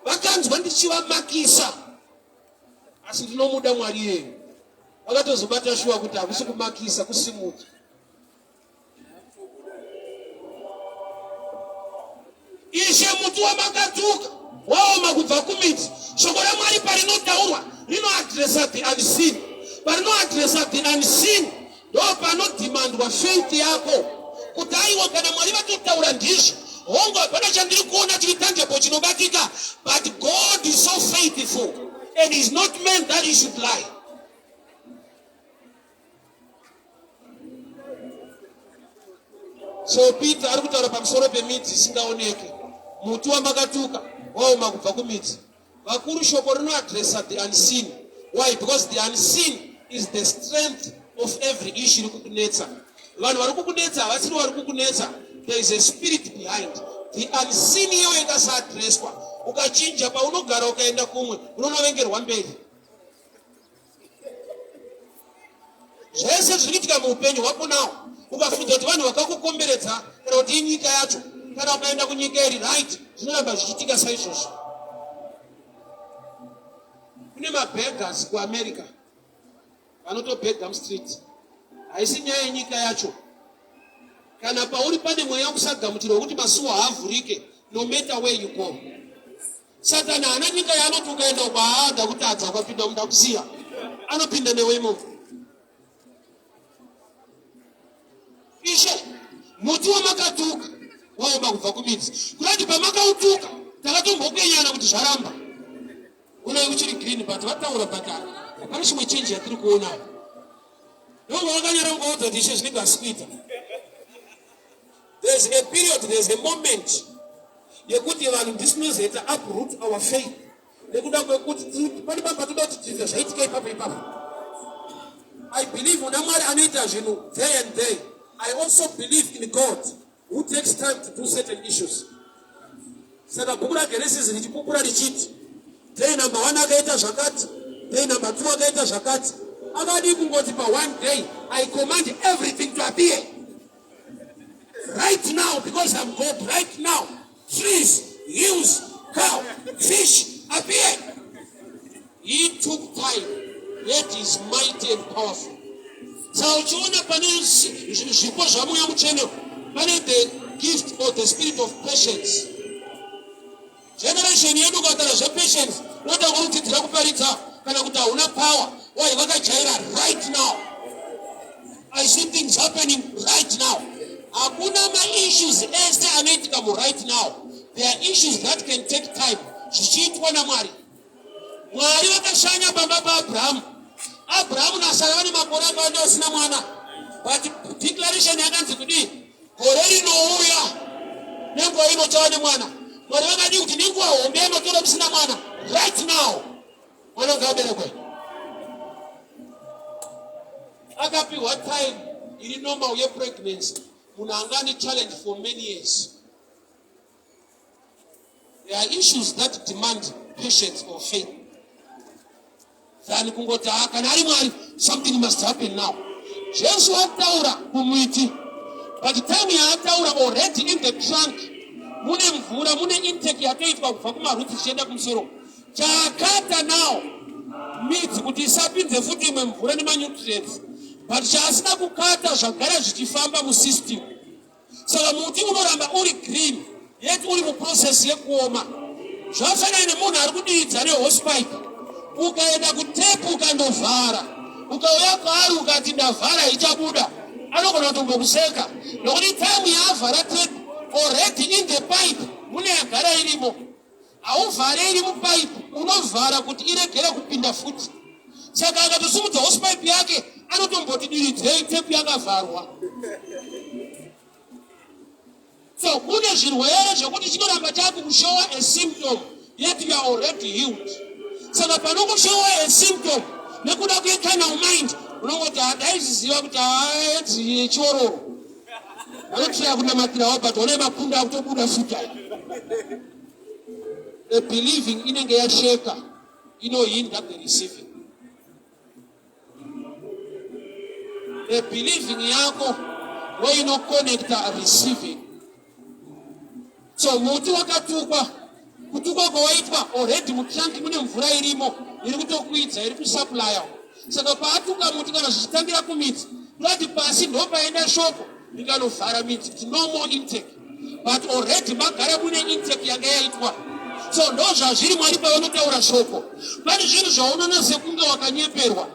Vakanzwa ndichivamakisa. Asi ndinomuda Mwari iyeyo. Vakatozobata shuwa kuti hakusi kumakisa kusimuka. Ishe muti wamakatuka waoma kubva kumiti. Shoko raMwari parinotaurwa rinoadresa the unseen. Parinoadresa the unseen ndo panodhimandwa faith yako. Kuti aiwa kana Mwari vatotaura ndizvo, hongu hapana chandiri kuona chiri tangible chinobatika. But God is so faithful and is not meant that he should lie. So Peter ari kutaura pamusoro pemiti isingaoneke. Muti wamakatuka waoma kubva kumiti. Vakuru shoko rinoadresa the unseen. Why? Because the unseen is the strength of every issue iri kukunetsa. Vanhu vari kukunetsa havasiri vari kukunetsa. There is a spirit behind. The unseen iyo ikasaadreswa. Ukachinja paunogara ukaenda kumwe unonovengerwa mberi. Zvese zviriitika muupenyu hwako nawo. Ukafunza kuti vanhu vakakukomberedza kana kuti inyika yacho, kana ukaenda kunyika iri right, zvinoramba zvichiitika saizvozvo. Kune mabeggars kuAmerica vanotobhega mustreet. Haisi nyaya yenyika yacho. Kana pauri pane mweya wekusagamutira wekuti masuo haavhurike, no matter where you go. Satani hana nyika yaanoti ukaenda uko haada kutadza ukapinda muda kuziya. Anopinda newe imomo. Ishe, muti wamakatuka waoma kubva kumiti. Kurati pamakautuka takatombokenyana kuti zvaramba. Unai uchiri green but vataura patara. Hapana chimwe change yatiri kuona. Ndongo wakanyara ngoodza kuti ishe zvinenge asikuita. There's a period, there's a moment yekuti vanhu ndisinozoita uproot our faith. Nekuda kwekuti pane baba toda kuti tizve zvaitika ipapo. I believe una Mwari anoita zvinhu day and day. I also believe in God who takes time to do certain issues. Saka bhuku raGenesis richipupura richiti day number 1 akaita zvakati, day number 2 akaita zvakati. Akadi kungoti pa one day I command everything to appear. Right now, because I'm God, right now, trees, hills, cow, fish appear. He took time, yet is mighty and powerful. So uchiona pane zvipo zvaMweya Mutsvene, pane the gift or the spirit of patience. Generation yedu ukataura zvepatience, unotanga kudzidzira kuparidza kana kuti hauna power. Why vakajaira right now? I see things happening right now. Hakuna ma-issues ese anoitika right now. There are issues that can take time. Zvichiitwa naMwari. Mwari vakashanya pamba paAbhurahamu. Abraham nasara vane makore akawanda asina mwana. But declaration yakanzi kuti gore rinouya nenguva inochava nemwana. Mwari vakadi kuti nenguva hombe yamatora musina mwana. Right now. Mwana ngaberekwe. Akapiwa time iri normal yepregnancy. Munhu anga ane challenge for many years. There are issues that demand patience or faith. Than kungoti kana ari Mwari, something must happen now. Jesu ataura kumwiti. But time yaataura already in the trunk. Mune mvura, mune intake yatoitwa kubva kumaroots ichienda kumusoro. Chakata now midzi kuti isapinze futi imwe mvura nemanutrients. But chaasina kukata zvagara zvichifamba musystem. Saka muti unoramba uri green, yet uri muprocess yekuoma. Zvafanana nemunhu ari kudidza nehosepipe. Ukaenda kutepu ukandovhara, ukauya kwaari ukati ndavhara ichabuda, anogona kutombokuseka. Nokuti time yaavhara tepu already in the pipe mune yagara irimo. hauvhariri mupaipi, unovhara kuti iregere kupinda futi. Saka akatosimudza hosipaipi yake anotomboti diridzei tepu yakavharwa. So kune zvirwere zvekuti chinoramba chakushowa a symptom yet you are already healed. Saka panokushowa a symptom nekuda kuekana mind unongoti hadaiziziva kuti haedzi chiororo anotiya kunamatirawo but one mapunda akutobuda futa. The believing inenge yasheka inohinda the receiving. The believing yako wainoconnecta receiving. So muti wakatukwa, kutukwa kwawaitwa already mutanki mune mvura irimo iri kutokuidza iri kusupply. Saka paatuka muti kana zvichitangira kumiti ndoti pasi ndopaenda shoko rikanovhara miti kuti no more intake, but already magara mune intake yanga yaitwa. So ndo zvazviri Mwari pavanotaura shoko. Pane zvinhu zvaunoona sekunge wakanyeperwa,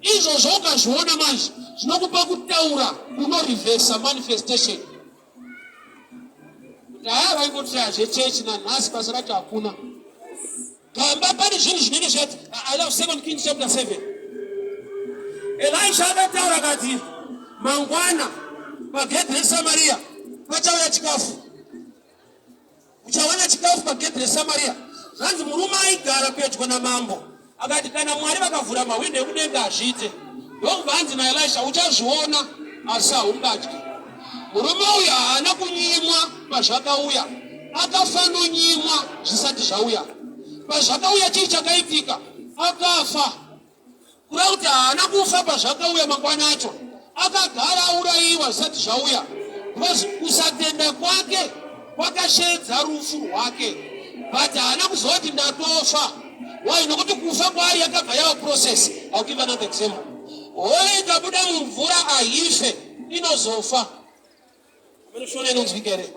izvozvo ukazviona manje zvinokupa kutaura kunorivhesa manifestation. Haa vaingoti hazvechechi nanhasi basa racho hakuna. Kamba pane zvinhu zvinenge zvati I love 2 Kings chapter 7. Elisha akataura akati mangwana pagedhi reSamaria pachauya chikafu. Uchawana chikafu pagedhi reSamaria. Zvanzi murume aigara pedyo namambo akati kana Mwari vakavhura mahwindo ekudenga hazviite. Ndokubva hanzi naElisha uchazviona asi haungadyi. Murume uyu haana kunyimwa pazvakauya, akafanonyimwa zvisati zvauya. Pazvakauya chii chakaitika? Akafa. Kureva kuti haana kufa pazvakauya mangwana acho, akagara aurayiwa zvisati zvauya. Because kusatenda kwake kwakashedza rufu rwake, but haana kuziva kuti ndatofa. Why? Nokuti kufa kwaari yakabva yava process. I'll give another example. Hoyo ikabuda mumvura haife, inozofa. Shona inonzwikere.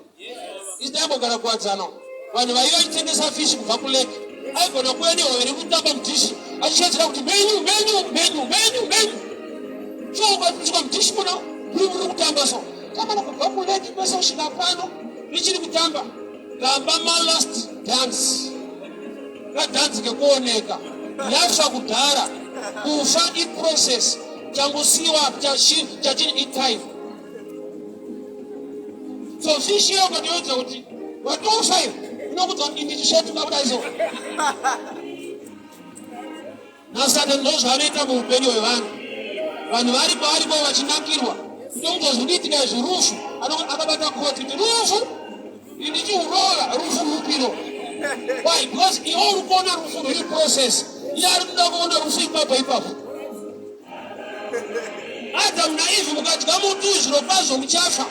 Isidambogara kuwadzana. Vanhu vaiva vachitengesa fishi kubva kuleki aigona kuenda iri kutamba mudhishi achichedzera kuti menyu. So ukatuswa mudhishi muno uri kutamba so. Kama kubva kuleki pesa usvika pano richiri kutamba. Gamba malast dance. Kadhanzi kekuoneka. Yafa kudhara. Kufa iprocess. Changosiwa chachini itime. So fish here got the other what don't say? You know what in the shot about that. Now sudden those have it up with Benny Ivan. When very body boy watching Nakirwa. Don't just read it as a roof. I don't have about what in the roof. You need to roll a roof Lupino. Why? Because the old corner roof the process. You are not going to receive my paper. Adam naive mukati kamutu zvirokwazvo muchafa.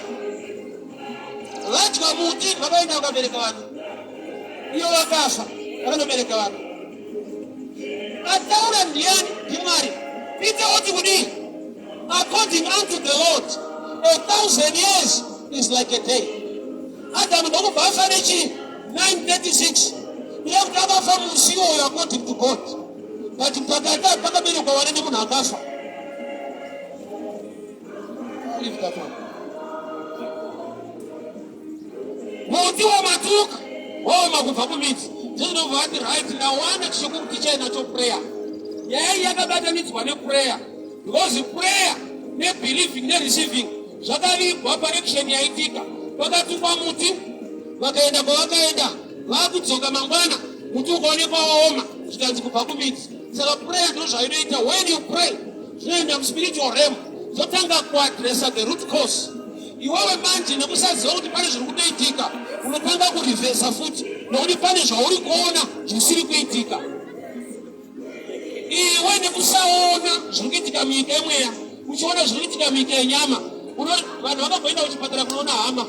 Vati vamuti vakaenda vakabereka vanhu. Iyo vakafa vakanobereka vanhu. Ataura ndiani ndiMwari. Itaoti kudii? According unto the Lord, 1,000 years is like a day. Adam ndokubva afa nechi 936. Ila kuti akafa musi uyo according to God. But pakati pakaberekwa vana nemunhu akafa. Leave that one. Muti wamatuka woma kubva kumiti. Ndinobva ati right now wana chishokuru chainacho prayer. Yeye yakabatanidzwa neprayer. Because prayer nebelieving nereceiving zvakavigwa parection yaitika. Vakatukwa muti vakaenda kwavakaenda vakudzoka mangwana muti ukaonekwa waoma zvikanzi kubva kumiti. Saka prayer ndozvainoita. When you pray zvinoenda muspiritual realm zotanga kuadresa the root cause. Iwewe manje nekusaziva kuti pane zviri kutoitika unotanga kurivhesa futi nokuti pane zvauri kuona zvisiri kuitika. Iwe nekusaona zviri kuitika munyika yemweya uchiona zviri kuitika munyika yenyama. Vanhu vakabvoenda kuchipatara kunoona hama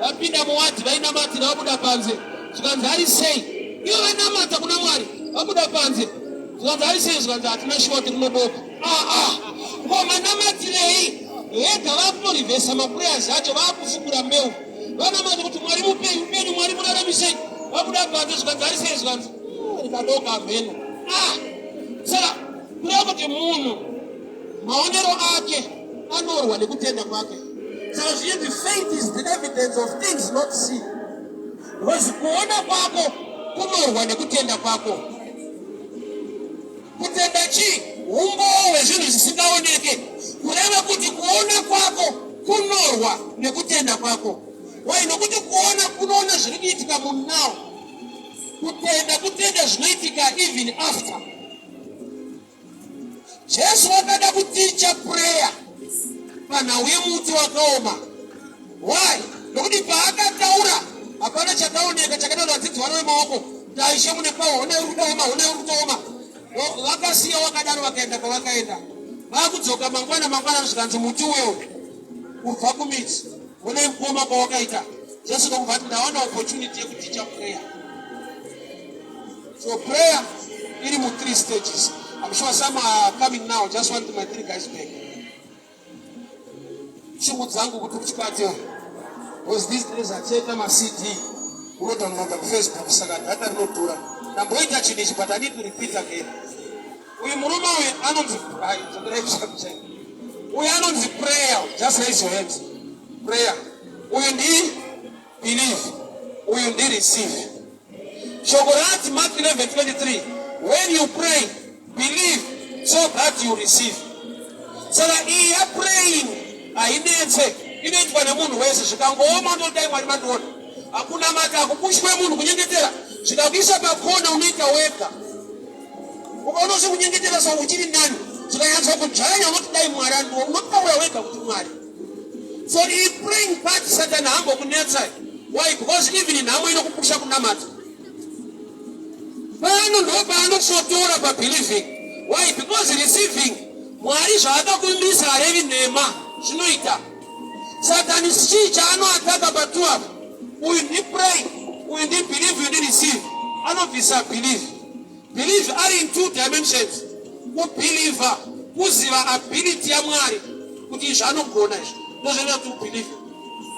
vapinda muwadhi vainamatira vabuda panze zvikanzi ari sei. Ivo vanamata kuna Mwari vabuda panze zvikanzi ari sei zvikanzi hatina shoti rinoboko. Komanamatire vega vakutorivhesa maprayers acho vakufukura mbeu vanamati kuti Mwari mupenyu Mwari muraramisei vabuda panze zvikanzi ari sei zvikanzi rikadoka amheno. Saka kureva kuti munhu maonero ake anorwa nekutenda kwake. Saka zvinzi faith is the evidence of things not seen. Because kuona kwako kunorwa nekutenda kwako. Kutenda chi? Umbowe zvinhu zvisingaoneke. Kureva kuti kuona kwako kunorwa nekutenda kwako. Why? Nokuti kuona kunoona zviri kuitika munhu now. Kutenda zvinoitika even after. Jesu wakada kuticha prayer panhau yemuti wakaoma. Why? Nokuti paakataura hapana chakaoneka chakataura vadzidzi vano vemaoko kuti aishe mune Paulo une urikutooma. Vakasiya wakadaro vakaenda kwavakaenda. Vakudzoka mangwana zvikanzi muti uyo kubva kumiti une kuoma kwawakaita. Jesu ndokubva ati ndawana opportunity yekuticha prayer. So prayer iri mu 3 stages. I'm sure some are coming now. Just want my 3 guys back. Shughuli zangu kutukuchipati was these days acheta ma CD unodownload on Facebook saka data rinodhura. Ndamboita chinichi but I need to repeat again. Uyu murume uyu anonzi anonzi prayer. Just raise your hands. Prayer. Uyu ndi believe. Uyu ndi receive. Shoko rati Mark 11:23. When you pray, believe so that you receive. So that you are praying, ainetse inoitwa nemunhu wese zvikangooma ndodai Mwari mandiona. Hakuna mata akupushwe munhu kunyengetera. Zvikakuisa pakona unoita wega. Ukaona sekunyengetera sa uchiri nani. Zvikayanzwa kujanya unoti dai Mwari andiona. Unotaura wega kuti Mwari. So the praying part Satan hambo kunetsa. Why? Because even in hamo inokupusha kunamata. Pano ndo panosotora pa believing. Why? Because receiving Mwari zvaakakumbisa arevi nema zvinoita. Satan chicha anoataka pa 12. Uyu ndi pray, uyu ndi believe, uyu ndi receive. Anobvisa believe. Believe ari in 2 dimensions. Kubeliever kuziva ability ya Mwari kuti zvanogona izvo. Ndozvinoita to believe.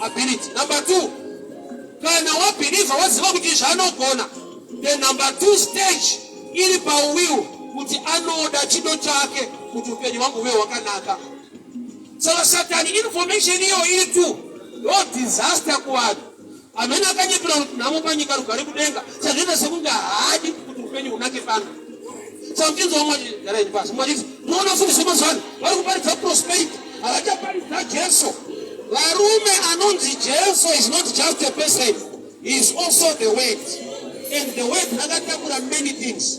Ability. Number 2. Kana wabeliever waziva kuti zvanogona. The number 2 stage iri pa will kuti anoda chido chake kuti upenyu wangu uwe wakanaka. Saka Satan information iyo iri tu no disaster kuvanhu. Amene akanyepera kuti nhamo panyika rugare kudenga sazviita sekunge haadi kuti upenyu hunake pano. Saka mchinzwa mwachi garaini pasi mwachiti munoona fundisa mazuvano vari kuparidza prosperity havachaparidza Jesu. Varume anonzi Jesu is not just a person, he is also the word. And the word rakatakura many things.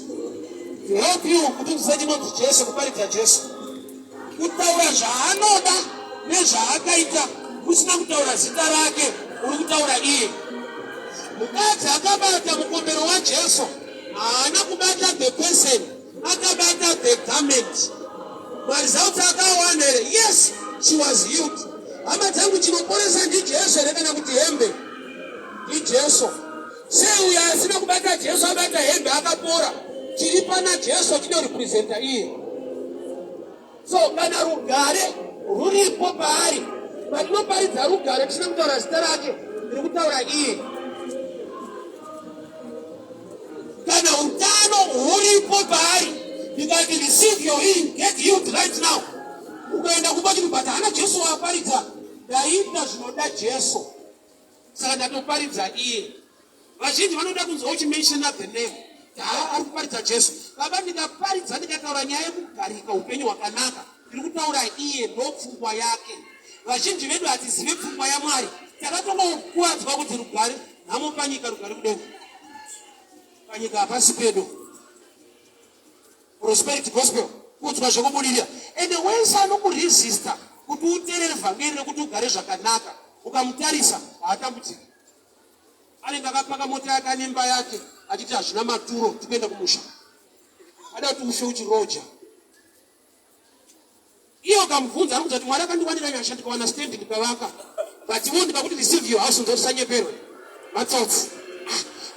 To help you kuti usachinonzi Jesu kuparidza Jesu. Kutaura zvaanoda nezvaakaita usina kutaura zita rake uri kutaura iye. Mukadzi akabata mukombero waJesu haana kubata the person, akabata the garment. Marizauti akawana here. Yes, she was healed. Hama dzangu chinoporesa ndi Jesu here kana kuti hembe. Ndi Jesu. Sei uyo asina kubata Jesu abata hembe akapora. Chiri pana Jesu chinorepresenta iye. So kana rugare ruripo paari. Patinoparidza rugare tisina kutaura zita rake, tiri kutaura iye. Kana utano huripo paari, ndikati receive your healing, get healed right now. Ukaenda kubati kubata hana Jesu waparidza. Ndaita zvinoda Jesu. Saka ndatoparidza iye. Vazhinji vanoda kunzwa uchimenshena the name. Ari kuparidza Jesu. Baba ndikaparidza ndikataura nyaya yekugarika upenyu hwakanaka. Ndiri kutaura iye ndopfungwa yake. Vazhinji vedu hatizivi pfungwa yaMwari. Takatongokuwadzwa kuti rugare nhamo panyika rugare kudenga. Panyika hapasi pedu. Prosperity gospel kudzwa zvokubudirira. And wense anokuresista kuti uteerere vhangeri rekuti ugare zvakanaka. Ukamutarisa haatambudziki. Anenge akapaka mota yake anemba yake achiti hazvina maturo tikuenda kumusha. Ada kuti ushe uchiroja. Iyo kamubvunza ari kuti Mwari akandiwanira nyasha ndikawana stand ndikavaka. But iwo ndikakuti receive your house ndosanyeperwe. Matsotsi.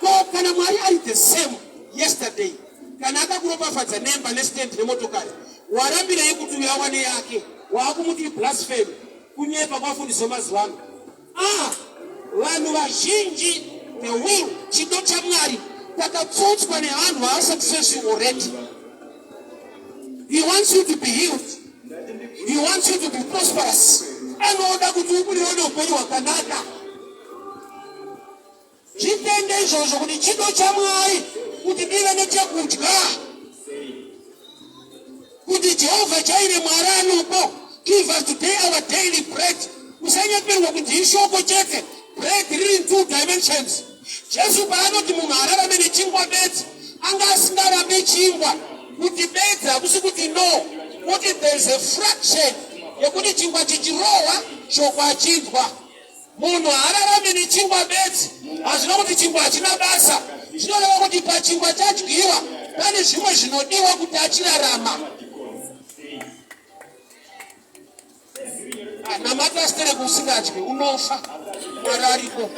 Ko kana Mwari ari the same yesterday. Kana akakuropafadza nemba nestand nemotokari. Warambirei kuti uyawane yake. Wakumuti blasphemy. Kunyepa kwafundiswa mazuvano. Vanhu vazhinji the will chido chaMwari takatsotswa nevanhu vaasakufesi already. He wants you to be healed. He wants you to be prosperous. Anoda kuti ubudirire upenyu hwakanaka. Zvitende naizvozvo kuti chido chamwari kuti dive nechekudya, kuti Jehovha chaire mwari anopo. Give us today our daily bread. Usanyaperwa kuti ishoko chete. Bread riri in 2 dimensions. Jesu paanoti munhu ararame nechingwa bedzi, anga asingarambe chingwa. Kuti bedzi hakusi kuti no, kuti there is a fraction yekuti chingwa chichirohwa shoko achinzwa. Munhu ararame nechingwa bedzi hazvina kuti chingwa hachina basa. Zvinoreva kuti pachingwa chadyiwa pane zvimwe zvinodiwa kuti achirarama. Namata sitere kusingadyi unofa, mwari ariko.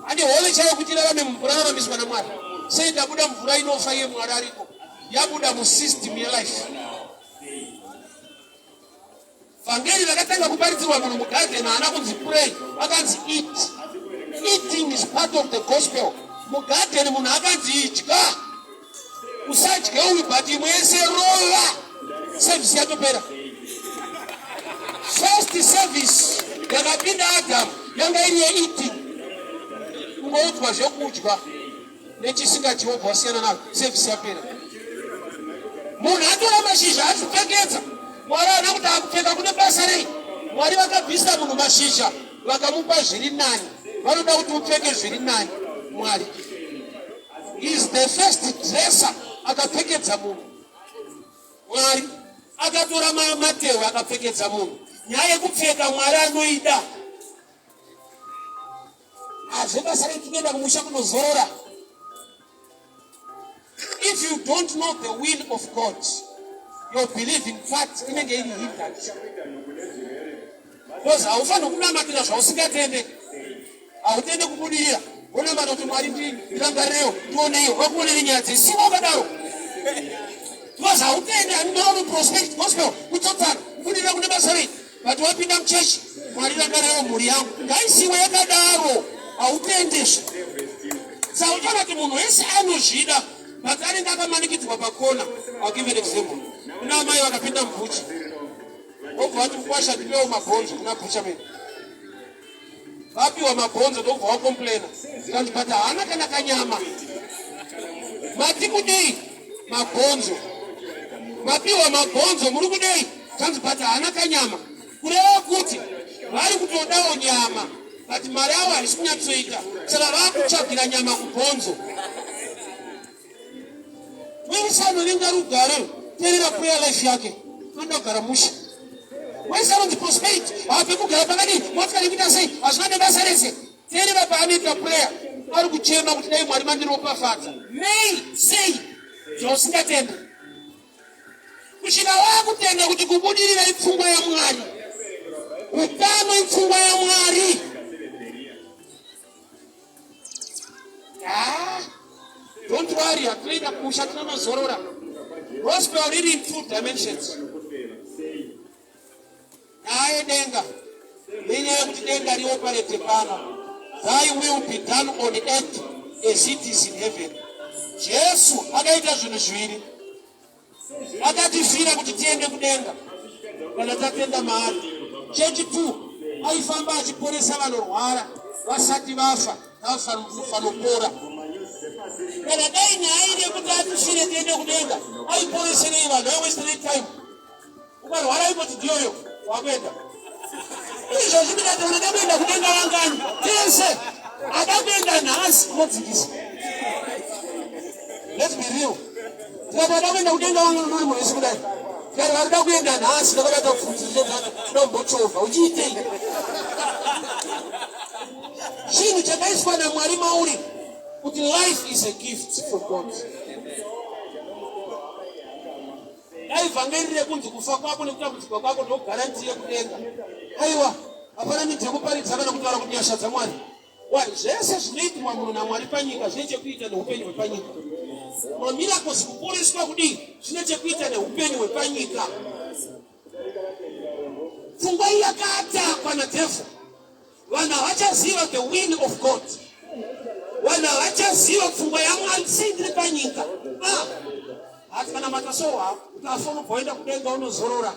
Ane hove chaiyo kuti rarame muraramiswa naMwari. Sei ndabuda mvura inofa iye mwari ariko. Yabuda musystem yelife. Vhangeri rakatanga kuparidzirwa munhu mugarden haana kunzi pray, akanzi eat. Eating is part of the gospel. Mugarden munhu akanzi idya. Usadye uyu but imwe yese rova. Service yatopera. First service yakapinda Adam yanga iri yeeating. Ungoutwa zvekudya nechisina Jehovha wasiyana nayo, service yapera. Munhu atora mashizha achipfekedza. Mwari haana kuti akupfeka kune basa rei. Mwari vakabvisa munhu mashizha vakamupa zviri nani. Vanoda kuti upfeke zviri nani. Mwari is the first dresser akapfekedza munhu. Mwari akatora matehwe akapfekedza munhu. Nyaya yekupfeka Mwari anoida. Hazve basa retu kuenda kumusha kunozorora. If you don't know the will of God, your belief in fact inenge iri hindered. Because haufani kunamatira zvausingatende. Hautende kubudirira. Unamata kuti Mwari ndirangareyo, tioneyo, vakuonere nyaya dzesimo wakadaro. Because hautende handinono prospect gospel kutotsana kubudirira kune basa rei. But wapinda muchechi, Mwari rangareyo mhuri yangu. Ngaisiwe yakadaro. Hautendezvo. Saka uchaona kuti munhu wese anozvida but anenge akamanikidzwa pakona. I'll give you an example. Kuna amai vakapinda mubhuchi. Obva vati mukwasha ndipewo mabhonzo kuna bhucha mene. Vapiwa mabhonzo ndobva wakomplaina. Zikanzi but haana kana kanyama. Mati kudei mabhonzo. Mapiwa mabhonzo muri kudei. Kanzi but haana kanyama. Kureva kuti vari kutodawo nyama. But mari avo harisi kunyatsoita. Saka vakutsvagira nyama kubhonzo. Wese anorenga rugare terera prayer life yake. Anoda kugara musha. Wese anonzi prosperity. Hape kugara pakadini. Motikari kuita sei. Hazvina nebasa rese. Terera paanoita prayer. Ari kuchema kuti dai Mwari mandiropafadza. Nei sei zvausingatenda. Kusvika wakutenda kuti kubudirira ipfungwa yaMwari. Utano ipfungwa yaMwari. Don't worry, hatuenda kusha tunanozorora. Gospel really in 2 dimensions. Naye denga. Nenyaya yekuti denga rioperate pano. Thy will be done on earth as it is in heaven. Jesu akaita zvinhu zviviri. Akatifira kuti tiende kudenga. Kana tatenda maari. Chechi 2 aifamba achiporesa vanorwara vasati vafa. Vanopora. Kana dai nyaya ine kuti atifire tiende kudenga, aiporeserei vanhu aiwesterei time. Ukarwara ipoti ndiyoyo wakuenda. Izvo zvimidati unoda kuenda kudenga vangani tese akakuenda nhasi unodzikisa. Let's be real. Tikati ada kuenda kudenga vangani uri munhu wese kudai. Tikati varida kuenda nhasi ndakabata kupfutsa ndombochovha uchiitei. Chinhu chakaiswa naMwari mauri kuti life is a gift from God. Aivhangeri rekunzi kufa kwako nekutambudzika kwako ndogarantii yekudenga. Aiwa, hapana nechekuparidza kana kutaura kuti nyasha dzaMwari. Zvese zvinoitwa munhu naMwari panyika zvine chekuita neupenyu hwepanyika. Mamiracles kuporeswa kudii zvine chekuita neupenyu hwepanyika. Pfungwa iyi yakatakwa naDevil. Vanhu havachaziva the will of God. Vanhu havachaziva pfungwa yaMwari sei ndiri panyika. Hati kana matasohwa utafa unobvoenda kudenga unozorora.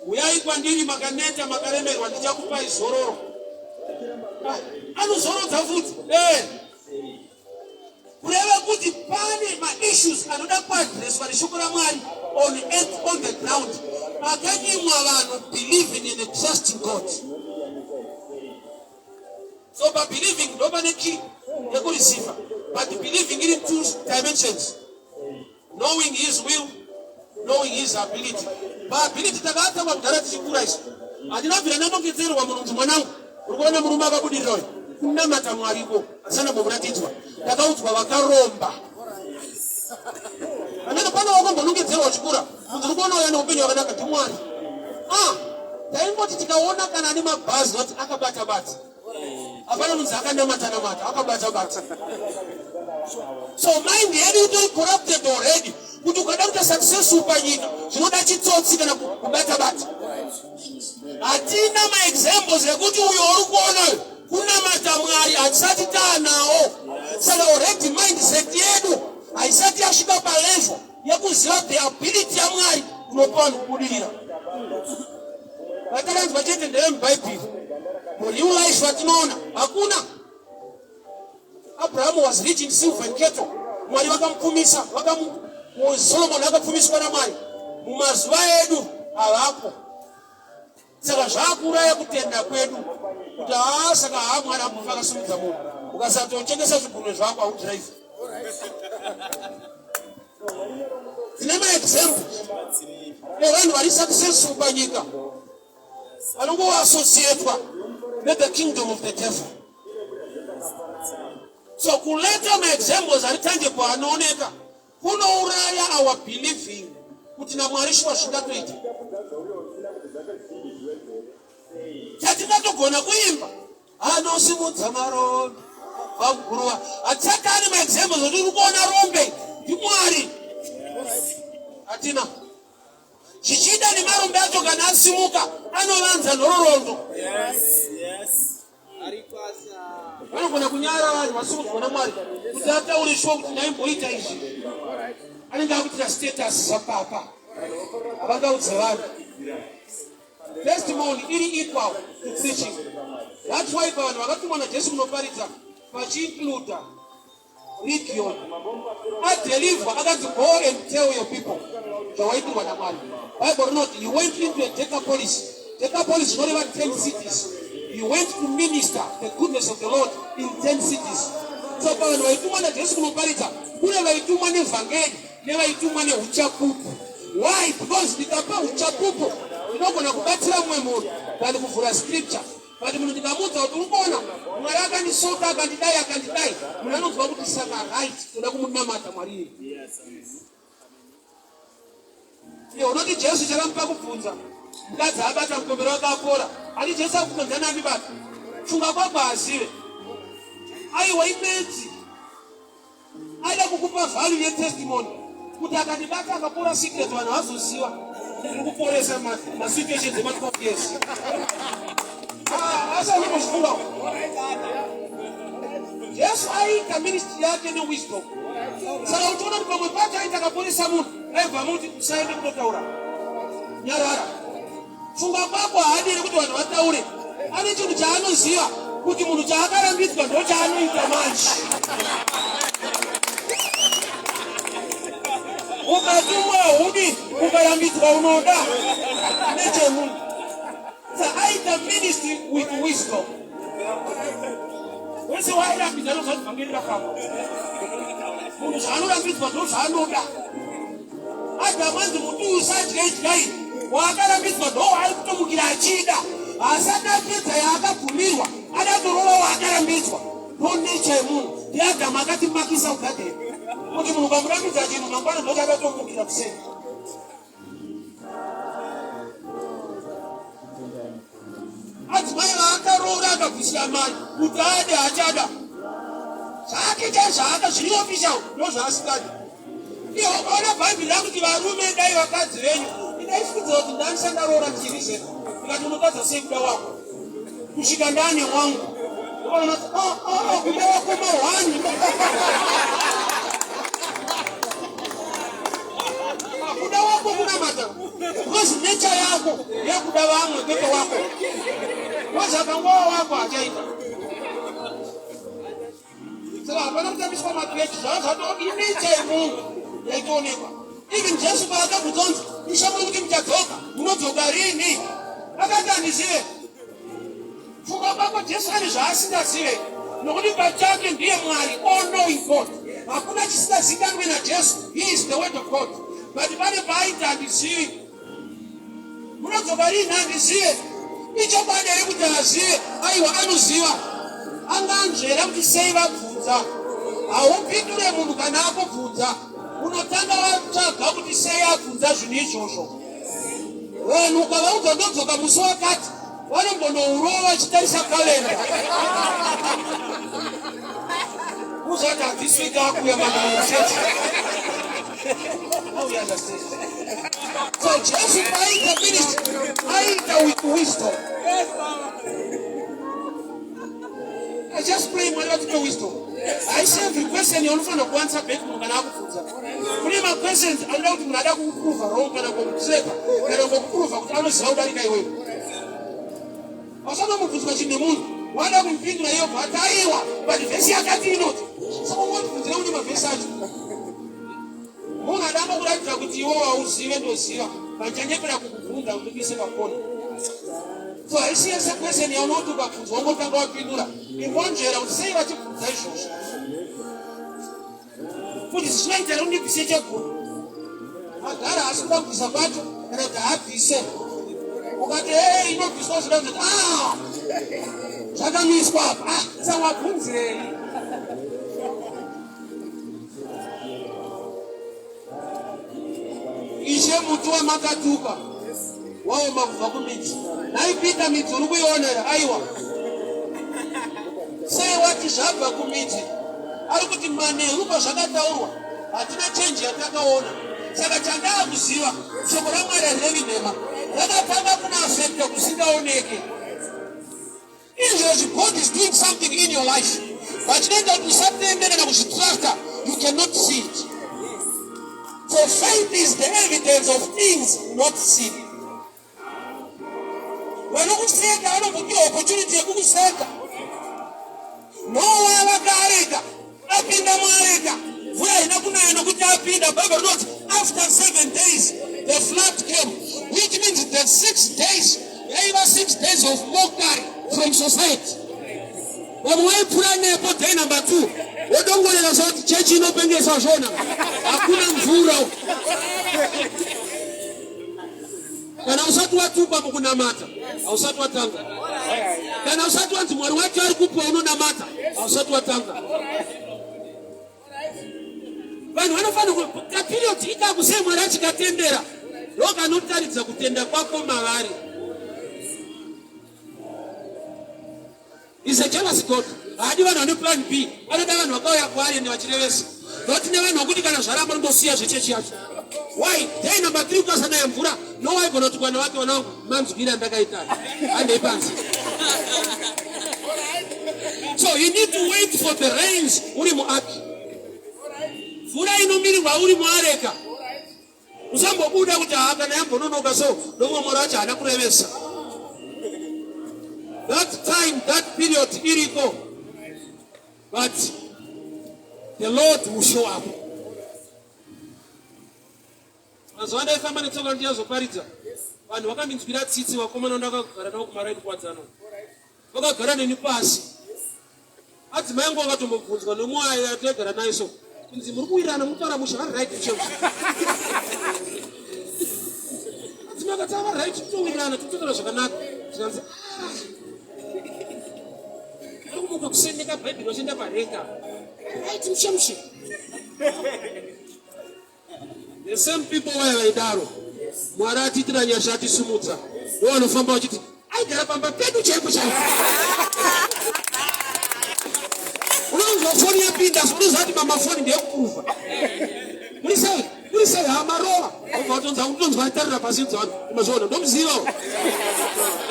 Uyai kwandiri makaneta makaremerwa ndichakupai zororo. Anozorotsa futi. Kureva kuti pane ma-issues anoda kuadresswa neshoko raMwari on earth, on the ground. Akanyimwa vanhu believing in a trusting God. So by believing, nobody key, they go receive. But believing in 2 dimensions. Knowing His will, knowing His ability. But ability takata kwa mdara tichikura isu. Adina vile namo kizero wa mwanangu mwanangu. Urukona muruma kabudi roy. Kuna matamwariko. Asana mbona titwa. Takautswa wakaromba. Anaka pana wako mbona kizero wachikura. Urukona yana upenyo wakanaka timwari. Taimbo titikaona kana ni mabazi wati akabata bata. Apana mzaka na mata akabata bata. So mind yedu corrupted already. Kuti ukadauta successful panyika zvinoda chitsotsi kana kubata bata. Atina ma examples ekuti uyo uri kuona kuna matamwari atisati taanawo. Saka already mindset yedu haisati yasvika palevel yekuziva the ability yaMwari unopa vanhu kubudirira. Vataranzwa chete ndevemubhaibheri munew life vatinoona hakuna. Abraham was rich in silver and cattle. Mwari vakamupfumisa, Solomon akapfumiswa naMwari. Mumazuva edu havapo. Saka zvakuraya kutenda kwedu kuti saka Mwari akufa akasimudza munhu. Ukasatochengesa zvibhunu zvako haudrive. Tine maexamples evanhu vari successful panyika vanongoassociatwa nethe kingdom of the devil. So kuleta maexamples ari tangible anooneka kunouraya our believing kuti naMwari shuwa zvingatoita. Chatingatogona kuimba anosimudza maronda vaguruva atisati ane maexamples oti uri kuona rombe ndiMwari. Hatina. Chichida nemarombe acho kana asimuka anovanza nhororondo. Vanogona kunyara vanhu vasimudzwa naMwari kuti ataure shuwa kuti ndaimboita izvi. Anenge akuitira status zvapapa. Havangaudze vanhu. Testimony iri equal to preaching. That's why vanhu vakatumwa naJesu kunoparidza vachiincluda Legion. Adeliver akanzi go and tell your people zvawaitirwa naMwari. Bible rinoti he went into a Decapolis. Decapolis zvinoreva 10 cities. He went to minister the goodness of the Lord in 10 cities. So vanhu vaitumwa naJesu kunoparidza kune vaitumwa nevhangeri nevaitumwa neuchapupu. Why? Because ndikapa uchapupu ndinogona kubatsira mumwe munhu kana kuvhura scripture. But munhu ndikamuudza kuti uri kuona Mwari akandisoka akandidai munhu anonzwa kuti saka right toda kumunamata Mwari. Unoti Jesu chakamupa kubvunza mukadzi abata mukombero wake apora. Ani Jesu akukonza nani bata? Funga kwako azive. Aiwa imedzi aida kukupa value yetestimony kuti akandibata akapora secret vanhu vazoziva ndiri kuporesa masituations ema12 years. Asa unokufunga Jesu aita ministry yake newisdom. Saka uchiona kuti pamwe pacho aita akaporesa munhu aibva muti usaende kunotaura nyarara. Funga kwako haadiri kuti vanhu vataure. Ane chinhu chaanoziva kuti munhu chaakarambidzwa ndo chaanoita manje. Ukatumwa hudi ukarambidzwa unoda nechemunhu. Saka aita ministry with wisdom. Wese wairambidza nozvati vhangeri rafamba. Munhu zvaanorambidzwa ndo zvaanoda. Adamu anzi muti usadya idyai waakarambidzwa ndo waari kutomukira achida. Asati apedza yaakabvumirwa adatorova waakarambidzwa ndo nechemunhu. NdiAdamu akatimakisa kugadheni kuti munhu ukamurambidza chinhu mangwana ndo chakatomukira kuseni. Adzimai vaakaroora akabvisira mai kuti ade achada zvake chazvaaka zviriofisha ndo zvaasingadi. Iwo ukaona bhaibheri rakuti varume dai vakadzi venyu inaifikidza kuti ndani sandaroora ndiri zenu ndikati unotadza sei kuda wako kusvika ndane wangu ukaonati kuda wako mahwani kuda wako kunamata because nature yako yekuda vamwe kwete wako wazvakangowa wako achaita kuonekwa. Even Jesu paakabvunza mushamuri kuti muchadzoka, munodzoka rini? Akati handizive. Pfungwa kwako Jesu ane zvaasingazive, nokuti pachake ndiye Mwari, all knowing God. Hakuna chisingazikanwe naJesu. He is the word of God. But pane paaiti handizivi. Munodzoka rini? Handizive. Ichokwadi here kuti azive. Aiwa, anoziva. Anganzvera kuti sei vabvunza. Haupindure munhu kana akubvunza. Unotanga watsvaga kuti sei abvunza zvinhu izvozvo. Vanhu ukavaudza ndodzoka musi wakati, vanombonourova vachitarisa kalenda. Uzati handisvika akuya mandamuchechi. How you understand? So Jesu aita ministry, aita with wisdom. I just pray Mwari vatipe wisdom. I say every question unofana kuanswer back munhu kana akubvunza. Kune ma-questions anoda kuti munhu ada kukuprova wrong kana kukutreka kana kukuprova kuti anoziva kudarika iwewe. Ausanomubvunzwa chinhu nemunhu, wada kumupindura iyo bhati aiwa, but vhesi yakati inoti. Saka unotibvunzira kuti mavhesi acho. Munhu adamba kuratidza kuti iwe wauzive ndoziva, panjanyepera kukubvunza kuti kuise pakona. So haisi yese question yaunoti ukabvunzwa ungotanga wapindura. Imbonzvera kuti sei vachibvunza izvozvo. Kuti zvinoitira undibvise cheguru. Agara asikuda kubvisa kwacho kana kuti haabvise. Ukati hey inobviswa zvida kuti zvakamiswa apa. Saka wabvunzirei? Ishe muti wamakatuka waoma kubva kumidzi. Naipita midzi uri kuionera aiwa. Sei wati zvabva kumidzi? Ari kuti manheru pazvakataurwa hatina chenji yatakaona. Saka chandaa kuziva shoko raMwari harevi nhema, rakatanga kunaafekta kusingaoneke. Izvozvi God is doing something in your life, but chinoita kuti usatendera kana kuzvitrasta, you cannot see it. So faith is the evidence of things not seen. Vanokuseka vanombopiwa opportunity yekukuseka. Noa vakareka apinda muareka, mvura haina kunaya nokuti apinda. Bible notes after 7 days the flood came, which means that 6 days, yaiva 6 days of mockery from society. Vamwe vaipfuura nepo day number 2 wodongorera zvakuti chechi inopengesa zvona, hakuna mvura. Kana usati watupa mukunamata, hausati watanga. Kana usati wanzi Mwari wacho ari kupa unonamata, hausati watanga. Vanhu vanofanira kapiriodi ikakusei Mwari achikatendera, ndokanotaridza kutenda kwako mavari. Is a jealous God. Haadi vanhu vane plan B, vanoda vanhu vakauya kwaari ende vachirevesa. Noti nevanhu vakuti kana zvaramba ndosiya zvechechi yacho. Why? Day number 3 ukasanaya mvura, no waigona kuti kwana wake wanangu manzwira ndakaita. Handei panzi. So you need to wait for the rains uri muaki. Mvura inomirirwa uri muareka. Usambobuda kuti kana yambononoka so ndomwe Mwari wacho haana kurevesa. That time, that period iriko. But the Lord will show up. Mazuva ndaifamba netsoka ndiyazoparidza, vanhu vakandinzwira tsitsi, vakomana ndakagara navo kumaraini kwadzano. Vakagara neni pasi. Adzimai angu akatombobvunzwa nomwe atogara naye so, kunzi muri kuwirirana mutaura musha right church. Adzimai akati ava right towirirana totogara zvakanaka. Zvikanzi kumuka kusendeka bhaibheri vachienda parenga. Right mushamushe. The same people where vaidaro, Mwari atiitira nyasha atisumudza, ndovanofamba vachiti aigara pamba pedu chaipo chaipo. Unonzwa foni yapinda, unoziva kuti mamafoni ndeyekupruvha. Muri sei hamarova. Obva watonza utonzwa aitarira pasi vanhu mazviona ndomuziva.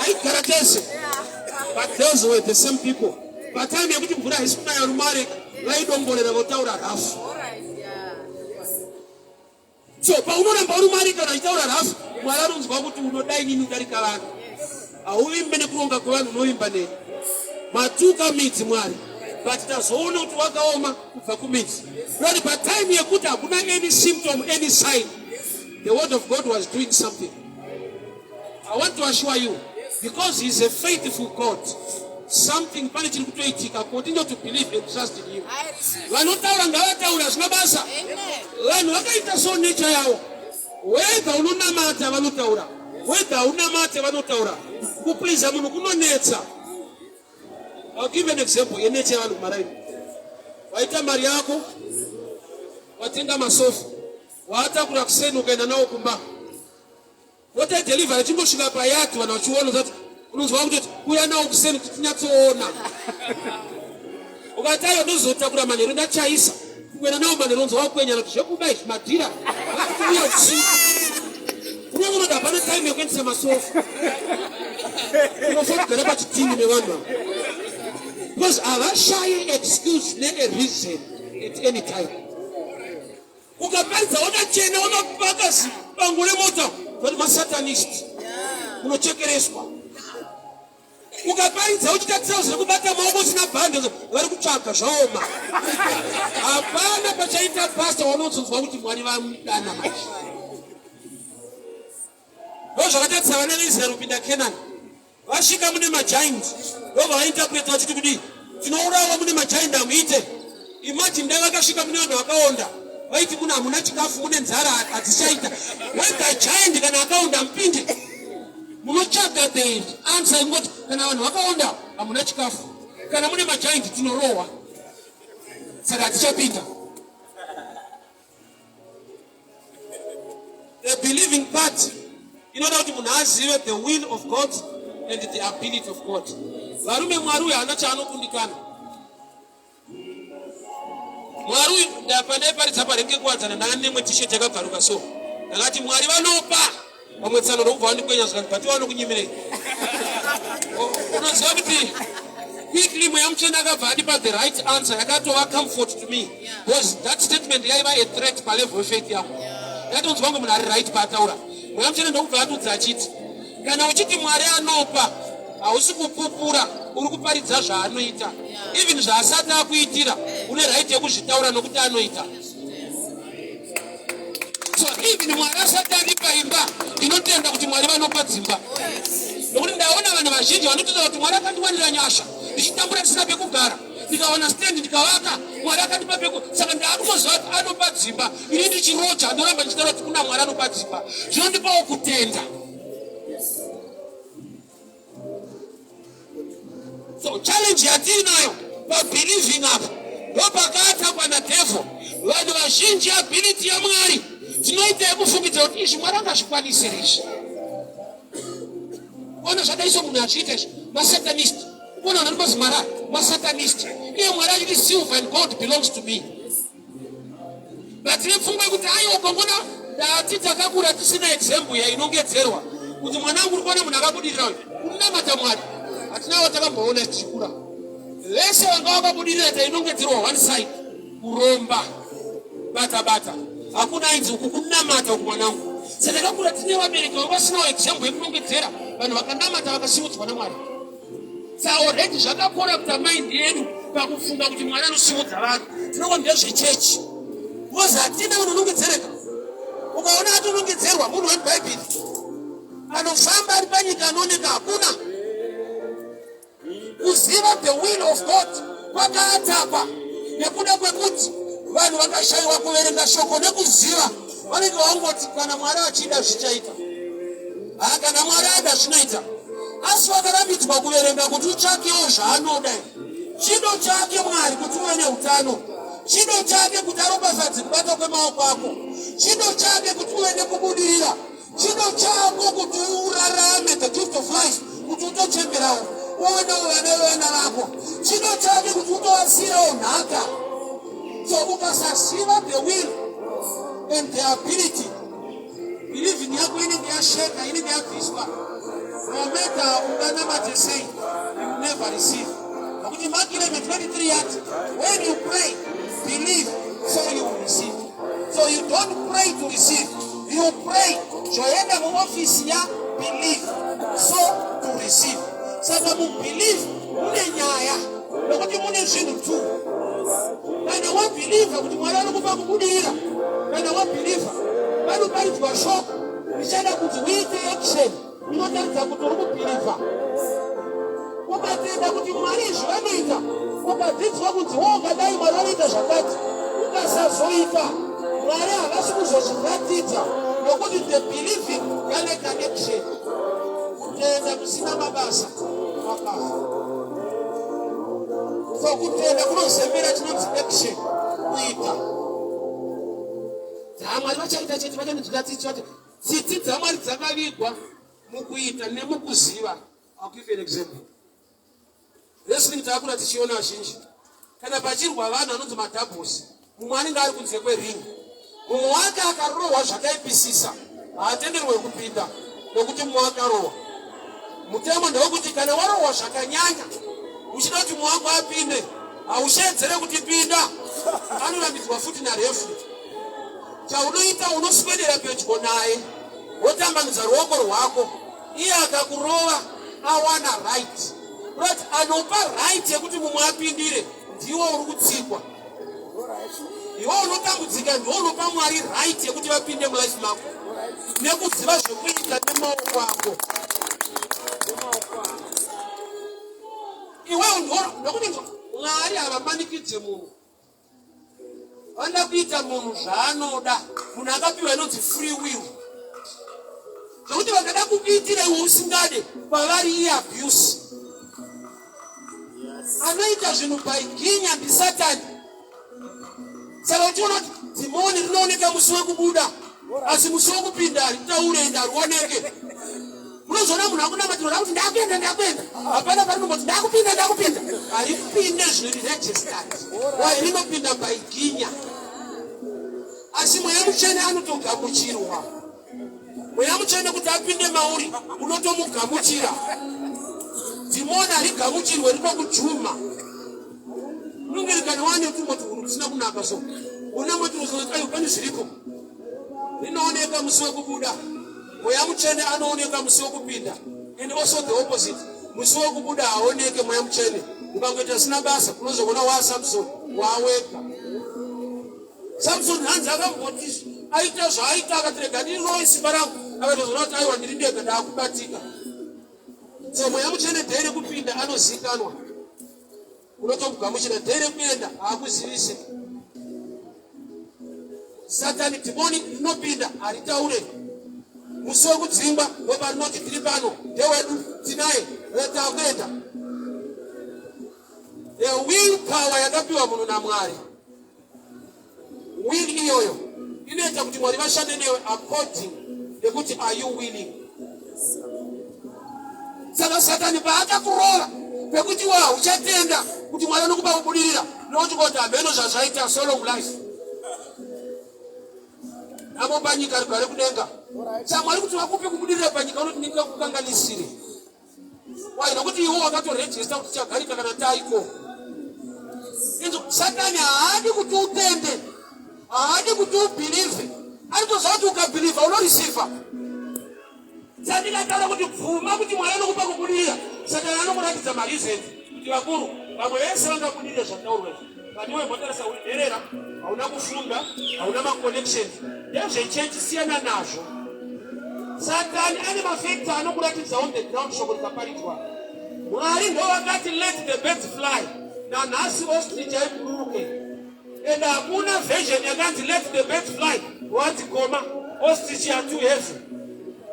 Aigara tese. But those were the same people. Patime yekuti mvura haisi kunaya rumareka, vaidongorera votaura rafu. So paunoramba uri marika uchitaura rafu, Mwari anonzwa kuti unodai nini kudarika vanhu. Hauvimbe nekuronga kwevanhu unovimba neni. Matuka midzi Mwari. but tazoona kuti wakaoma kubva kumidzi. Lord, by time yekuti hakuna any symptom, any sign, the word of God was doing something. I want to assure you, because he's a faithful God, something chiri kutoitika. Continue to believe and trust in him. Vanotaura ngavataura zvina basa. Vanhu vakaita so nature yavo. Whether unonamata vanotaura, whether unamate vanotaura. Kupriza munhu kunonetsa. I'll give an example. Yeneche vanhu maraini. Waita mari yako, watenga masofa, watakura kuseni ukaenda nawo kumba. Wata deliver chimbosvika payati vanhu vachiona kuti unonzwa kuti uya nawo kuseni kuti tinyatsoona. Ukatayo ndozotakura manheru ndachaisa. Kuenda nawo manheru unonzwa wakwenyana kuti zvekubai zvimadhira. Uya usiku. Unoda hapana time yekuendesa masofa. Unofanira kugara pachitini nevanhu. Because havashayi excuse ne a reason at any time. Ukaparidza wakachena wakapakasi bango remota vari masatanist. Unochekereswa. Ukaparidza uchitatira zvekubata maoko usina bhande vari kutsvaga zvaoma. Hapana pachaita pastor wanozonzwa kuti Mwari vamudana manje. Ndozvakatatisa vana veIsraeri kupinda Canaan. Vasvika mune magiant. Ndobva vainterpreta vachiti kudii? Tinourawa mune magiant amuite. Imagine dai vakasvika mune vanhu vakaonda. Vaiti muna hamuna chikafu, mune nzara hadzichaita. When the giant kana akaonda mupinde. Munotsvaga the answer ingoti kana vanhu vakaonda hamuna chikafu. Kana mune magiant tinorohwa. Saka hatichapinda. The believing part. In order to azive the will of God and the ability of God. Varume Mwari uyu haana chaanokundikana. Mwari uyu ndapandaiparidza parenge kuwadzana ndanemwe t-shirt yakagaruka so. Ndakati Mwari vanopa. Vamwe tsano ndokubva vandikwenya zvikati bati vanokunyimirei. Unoziva kuti quickly mweya mutsvene akabva andipa the right answer yakatova comfort to me. Because that statement yaiva a threat palevel yefaith yangu. Ndatonzwa kunge munhu ari right paataura. Mweya mutsvene ndokubva atudza achiti kana uchiti Mwari anopa hausi kupupura, uri kuparidza zvaanoita. Even zvaasati akuitira une right yekuzvitaura nokuti anoita. So even Mwari asati avipa imba inotenda kuti Mwari vanopa dzimba. Nokuti ndaona vanhu vazhinji vanotoda kuti Mwari akandiwanira nyasha ndichitambura tisina pekugara. Ndikaona stand ndikavaka Mwari akandipa saka ndakutoziva kuti anopa dzimba. Ini ndichirocha ndoramba ndichitaura kuti kuna Mwari anopa dzimba. Zvinondipawo kutenda. So challenge yatinayo believing up. Ndopakatakwa naDevil. Vanhu vazhinji ability yaMwari tinoita yekufungidza kuti izvi Mwari angazvikwanise izvi. Ona zvadaiso munhu achiita izvi masatanist. Ona vanhu vanonzi Mwari masatanist. Iye Mwari achiti silver and gold belongs to me. But nepfungwa yekuti aiwa ukangona ndati takakura tisina example yainongedzerwa kuti mwanangu uri kuona munhu akabudirira uyu kunamata Mwari. Hatina watakambooona tichikura. Vese vanga vakabudirira tainongedzerwa one side kuromba bata. Hakuna ainzi uku kunamata uku mwanangu. Saka takakura tine vabereki vanga vasinawo example yekunongedzera vanhu vakanamata vakasimudzwa naMwari. Saka already zvakakora kuti mind yedu pakufunga kuti Mwari anosimudza vanhu. Tinongo ndezvechechi. Because hatina munhu unongedzereka. Ukaona atonongedzerwa munhu weBhaibheri anofamba ari panyika anooneka hakuna. Kuziva the will of God kwakaatakwa nekuda kwekuti vanhu vakashayiwa kuverenga shoko nekuziva. Vanenge vangoti kana Mwari achida zvichaita, kana Mwari ada zvinoita. Asi vakarambidzwa kuverenga kuti utsvakewo zvaanoda. Chido chake Mwari kuti uve neutano. Chido chake kuti aropafadze kubata kwemaoko ako. Chido chake kuti uve nekubudirira. Chido chako kuti urarame the gift of life, kuti utochemberawo uve nevana vako. Chido chake kuti utovasiirawo nhaka. So ukasaziva the will and the ability, believing yako inenge yasheka, inenge yabviswa. No matter unganamate sei, you will never receive. Nokuti Mark 11:23 yati, when you pray, believe, so you will receive. So you don't pray to receive. You pray, joenda mu office ya believe, so to receive. Sasa mu believe, une nyaya. Nokuti kuti mune zvinhu tu. Kana wabhilivha kuti Mwari anokupa kubudira, kana wabhilivha vanoparidzwa shoko richada kuti uite action inotaridza kuti uri kubhilivha. Ukatenda kuti Mwari izvi vanoita, ukadzidzwa kuti wogadai Mwari vanoita zvakati, ukasazoita, Mwari havasi kuzozviratidza nokuti the believing yane connection. Kutenda kusina mabasa makafa. So kutenda kunozembera chinonzi action kuita. Mwari vachaita chete vachanozviratidza kuti tsitsi dzaMwari dzakavigwa mukuita nemukuziva. I'll give you an example. Wrestling takura tichiona vazhinji. Kana pachirwa vanhu vanonzi madhabhusi, mumwe anenge ari kunze kweringi, mumwe wake akarohwa zvakaipisisa, haatenderwe kupinda nokuti mumwe akarohwa. Mutemo ndewekuti kana warohwa zvakanyanya uchida kuti mumwe wako apinde, haushedzere kuti pinda, anorambidzwa futi narefuri. Chaunoita unoswedera pedyo naye, wotambanudza ruoko rwako, iye akakurova awana right. But anopa right yekuti mumwe apindire ndiwo uri kutsikwa. Iwe unotambudzika ndiwo unopa Mwari right yekuti vapinde mulife mako nekudziva zvekuita nemaoko ako. Iwe ndokuti Mwari havamanikidze munhu, vanoda kuita munhu zvaanoda. Munhu akapiwa inonzi free will, zvokuti vakada kukuitira iwe usingade pavari iabuse. Anoita zvinhu paiginya ndiSatani. Saka uchiona kuti dhimoni rinooneka musi wekubuda, asi musi wekupinda haritaurenda harioneke. Unozoona munhu akunamatira kuti ndakuenda, hapana parinongoti ndakupinda, haripinde zviri registered. Wai rinopinda paiginya. Asi Mweya Mutsvene anotogamuchirwa. Mweya Mutsvene kuti apinde mauri unotomugamuchira. Dhimoni harigamuchirwe rinokujuma. Unongirikana wane kumoti uri kusina kunaka so. Una moti uzoti ayo pane zviripo. Rinooneka musi wekubuda. Mweya Mutsvene anooneka musi wekupinda. And also the opposite. Musi wekubuda haoneke Mweya Mutsvene. Ukangoita sina basa unozoona waSamson waweka. Samson hanzi akamboti aita zvaaita akatirega ndirirowe simba rangu. Akatozoona kuti aiwa ndiri ndega ndaakubatika. So Mweya Mutsvene dhee rekupinda anozikanwa. Unotomugamuchira dhee rekuenda haakuzivise. Satani dhimoni rinopinda haritaure. Musi wekudzingwa ndoparinoti tiri pano, ndewedu tinaye takuenda. The will power yakapiwa munhu naMwari. Will iyoyo inoita kuti Mwari vashande newe according nekuti are you willing. Saka Satani paakakurova pekuti uchatenda kuti Mwari anokupa kubudirira, nokuti kuti hameno zvazvaita so long life. Amo panyika rigare kudenga. Saka Mwari kuti vakupe kubudirira panyika unoti ndingakukanganisire. Wai nokuti iwo wakatorejista kuti chagarika kana taiko. Satani haadi kuti utende, haadi kuti ubhilive. Anotoziva kuti ukabhiliva unoreceiva. Saka ndikataura kuti bvuma kuti Mwari anokupa kubudirira. Satani anokuratidza marizeni kuti vakuru vamwe vese vangabudirira zvataurwa izvi. Paniwe motarisa uiderera, hauna kufunda, hauna maconnections. Ndezvechisiyana nazvo. Satani ane mafactor anokuratidza on the ground shoko rikaparidzwa. Mwari ndo wakati let the birds fly. Nanhasi ostrich haibhururuke. And hakuna version yakanzi let the birds fly. Wati koma ostrich are too heavy.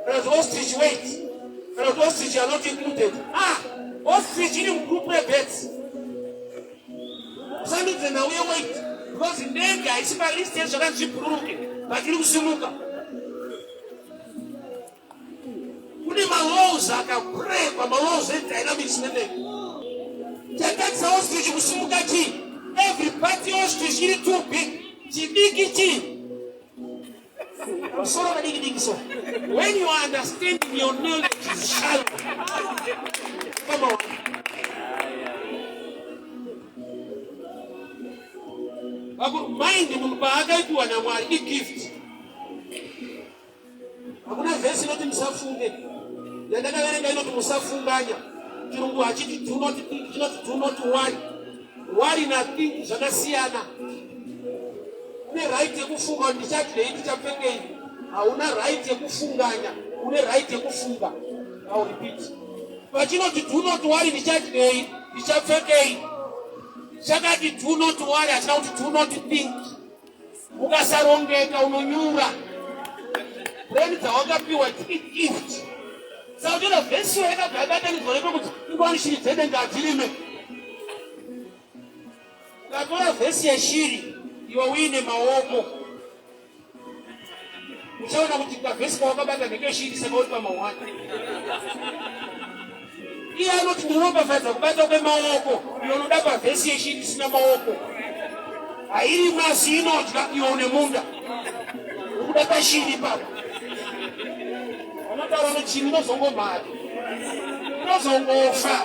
And ostrich weight. And ostrich are not included. Ostrich in group birds. Usandudze nauye weight. Because ndege haisipa list yazvakanzi zvibhururuke. Vakiri kusimuka. Kune malaws akaprekwa, malaws edynamics nendege. Chakatisa ostrich kusimuka chii. Every party ostrich iri too big. Chidiki chii. So when you are understanding, your knowledge is shallow. Come on. Mind munhu na Mwari i gift. Hakuna vesi inoti musafunge. Yandakaverenga inoti musafunganya. Chirungu hachiti do not worry. wari nathing zvakasiyana. Une right yekufunga ndichadei ndichapfekei. Hauna right yekufunganya, une right yekufunga. I'll repeat. Pachinoti do not worry ndichadei ndichapfekei. Chakati do not worry achina kuti do not think. Ukasarongeka unonyura. Then dzawakapiwa gift. Saudira vhesi yakagagata nizoreka kuti ingwani shiri dzede ngadzirime. Ukatora vhesi yeshiri iwe uine maoko. Uchaona kuti kavhesi kawakabata ndekeshiri saka uri pamawanda. Iye anoti ndinopafadza kubata kwemaoko. Iwe unoda pavhesi yeshiri isina maoko. Hairi masi inodya iwe une munda. Ukuda pashiri papo. Unotaura kuti chini inozongomhara. Inozongofa.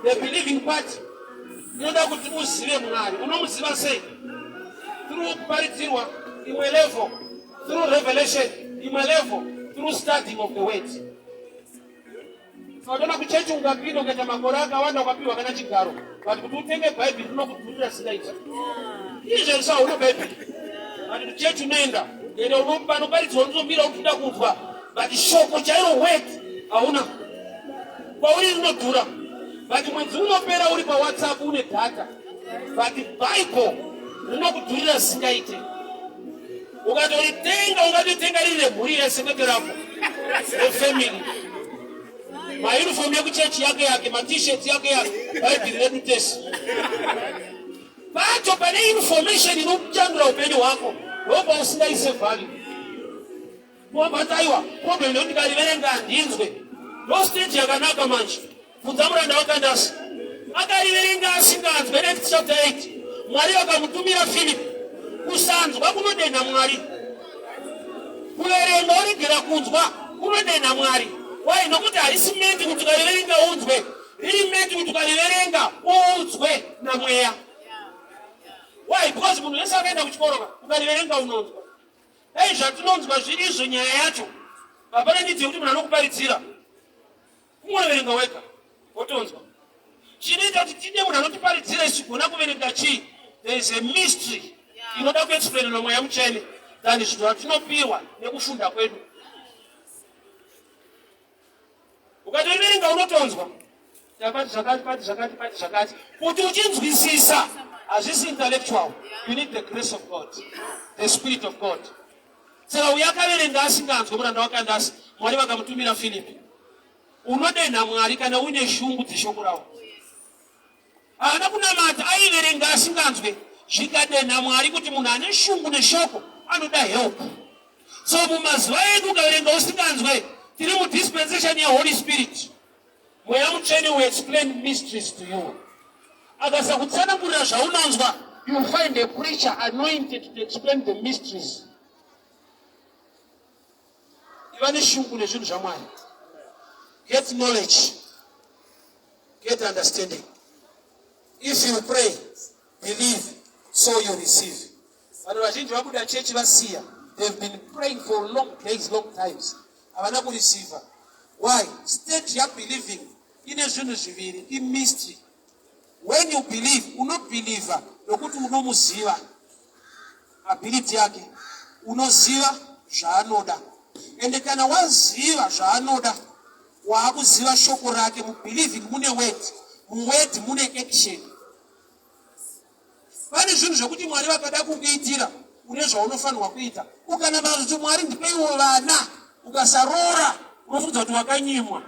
The believing part. Unoda kuti uzive Mwari. Unomuziva sei? Through kuparidzirwa imwe level. Through revelation imwe level. Through studying of the word. Saudona kuchechi ungapinda ukaita makore akawanda ukapiwa kana chigaro. But kuti utenge Bible unokudhurira singaita. Izvo sa uno Bible. But kuchechi unoenda. Ende unoparidzwa unozombira ukuda kunzwa. But shoko chairo word hauna. Kwauri rinodhura. But mwedzi unopera uri paWhatsApp une data. But Bible rinokudhurira singaite. Ukatotenga riri mhuri yese ndoperapo. Family. Mauniform yekuchechi yake, ma-t-shirt yake, Bible redu test. Pacho pane information inokuchandura upenyu hwako. Wopa usingaise value. Mwabhataiwa, problem ndikariverenga handinzwe. No stage yakanaka manje. Bvunza muranda wakandasi. Akariverenga asinganzwe next chapter 8. Mwari akamutumira Philip. Kusanzwa kunodenda Mwari. Kuverenga urigera kunzwa kunodenda Mwari. Why? Nokuti harisi meant kuti ukariverenga unzwe. Riri meant kuti ukariverenga unzwe na mweya. Why? Because munhu wese akaenda kuchikoro ukariverenga unonzwa. Dai zvatinonzwa zviri izvo nyaya yacho. Hapana ndidzi kuti munhu anokuparidzira. Unoverenga wega wotonzwa. Chinoita kuti tide munhu anotiparidzira isigona kuverenga chii. There is a mystery inoda kuexplainwa nomweya mutsvene than zvinhu zvatinopiwa nekufunda kwedu. Ukatoverenga unotonzwa. Pati zvakati. Kuti uchinzwisisa hazvisi intellectual. You need the grace of God. The Spirit of God. Saka uyo akaverenga asinganzwe muranda wakandasi. Mwari vakamutumira Philip. Unodenda Mwari kana uine shungu dzeshoko rawo. Haana kunamata aiverenga asinganzwe. Zvikadenda Mwari kuti munhu ane shungu neshoko anoda help. So mumazuva edu ukaverenga usinganzwe. Tiri mudispensation yeHoly Spirit. Mweya mutsvene will explain mysteries to you. Akasakutsanangurira zvaunonzwa, you will find a preacher anointed to explain the mysteries. Iva neshungu nezvinhu zvaMwari. Get knowledge. Get understanding. If you pray, believe, so you receive. Vanhu vazhinji vabuda chechi vasiya. They've been praying for long days, long times. Havana kureceiva. Why? State ya believing ine zvinhu zviviri, i mystery. When you believe, unobeliever nokuti unomuziva ability yake, unoziva zvaanoda. Ende kana waziva zvaanoda, waakuziva shoko rake. Mubelieving mune word, muword mune action. Pane zvinhu zvokuti Mwari vakada kukuitira une zvaunofanirwa kuita. Ukanama kuti Mwari ndipeiwo vana, ukasarora unofunza kuti wakanyimwa.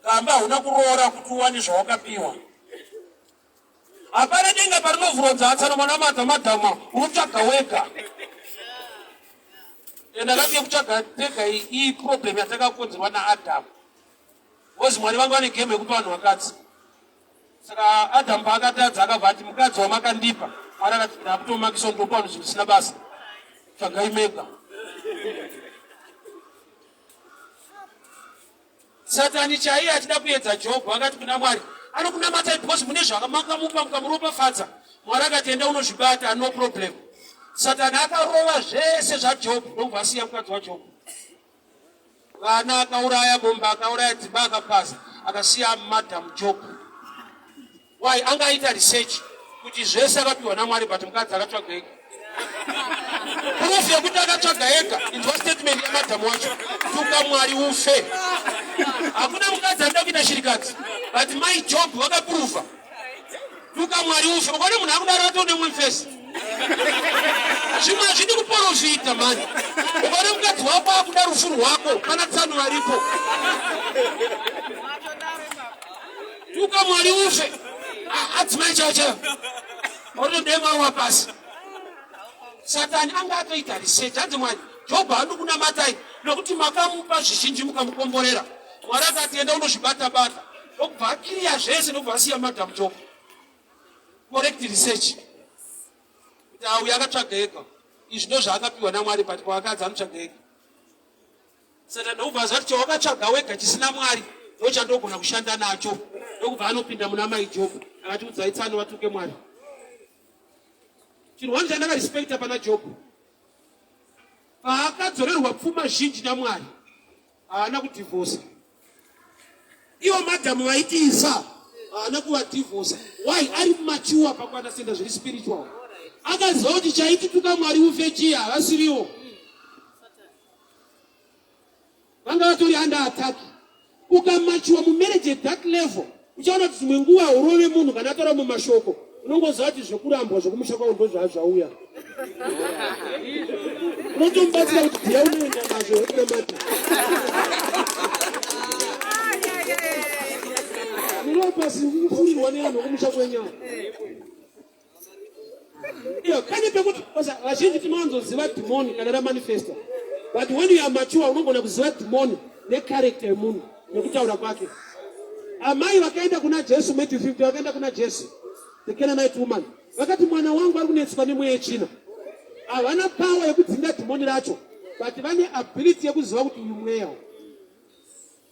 Kamba hauna kuroora kuti uwane zvawakapiwa. Hapana denga parinovhurodza atsana mwana madhamadhama unotsvaga wega. Ndakati yekutsvaga tega iyi problem yatakakonzerwa naAdhamu. Wozi Mwari vanga vane game yekupa vanhu vakadzi. Saka Adhamu paakatadza akabva ati mukadzi wamakandipa. Mwari akati ndakutomakisa ndopa vanhu zvisina basa. Tsvagai mega. Satani chaiye achida kuedza Jobho akati kuna Mwari, anokunamata because mune zvamakamupa mukamuropafadza. Mwari akati enda unozvibata, no problem. Satani akarova zvese zvaJobho ndobva asiya mukadzi waJobho. vana akauraya bomba akauraya dzimba akapasa akasiya Madam Job. Why? Angaita research kuti zvese akapiwa naMwari but mukadzi akatsvaga ega. Proof yekuti akatsvaga ega inzwa statement yaMadam wacho, tuka Mwari ufe. Hakuna mukadzi anoda kuita shirikadzi but my Job vakaprova tuka Mwari ufe. Ukaona munhu akudaro atone mufesi zvimwe hazvidi kuprofita mani. Ukaona mukadzi wako akuda rufu rwako pana tsano varipo tuka Mwari ufe. Adzimai chacho otodemawa pasi. Satani anga atoita research anzi Mwari Job haadi kunamatai nokuti makamupa zvizhinji mukamukomborera. Mwari akati enda unozvibata-bata ndokubva akiriya zvese ndokubva asiya Madam Job. Correct research kuti auya akatsvaga ega. Izvi ndo zvaakapiwa naMwari but kwakadzi anotsvaga ega. Saka ndokubva zati chawakatsvaga wega chisina Mwari ndochandogona kushanda nacho. Ndokubva anopinda muna mai Job akati udzaitsani watuke Mwari. Chinhu wani chandakarespekta pana Job, paakadzorerwa pfuma zhinji naMwari haana kudhivhosa. Ivo madhamu vaitiisa haana kuvadhivhosa. Why? Ari mature pakuandastenda zviri spiritual. Akaziva kuti chaiti tuka Mwari ufe chii havasiriwo. Vanga vatori under attack. Ukamachiwa mumarriage at that level uchaona kuti dzimwe nguva urove munhu kana atora mumashoko unongoziva kuti zvekurambwa zvekumusha kwavo ndo zvazvauya. Unotomubatsira kuti dhiya unoenda nazvo wekunamata. Munopasi kufurirwa nevanhu vekumusha kwenyama. Iyo kane pekuti vazhinji tinowanzoziva dhimoni kana ramanifesta but when you are mature unogona kuziva dhimoni necharacter yemunhu nekutaura kwake. Amai vakaenda kuna Jesu Matthew 50 vakaenda kuna Jesu the Canaanite woman vakati mwana wangu ari kunetswa nemweya yechina. Havana power yekudzinga dhimoni racho but vane ability yekuziva kuti uyu mweya.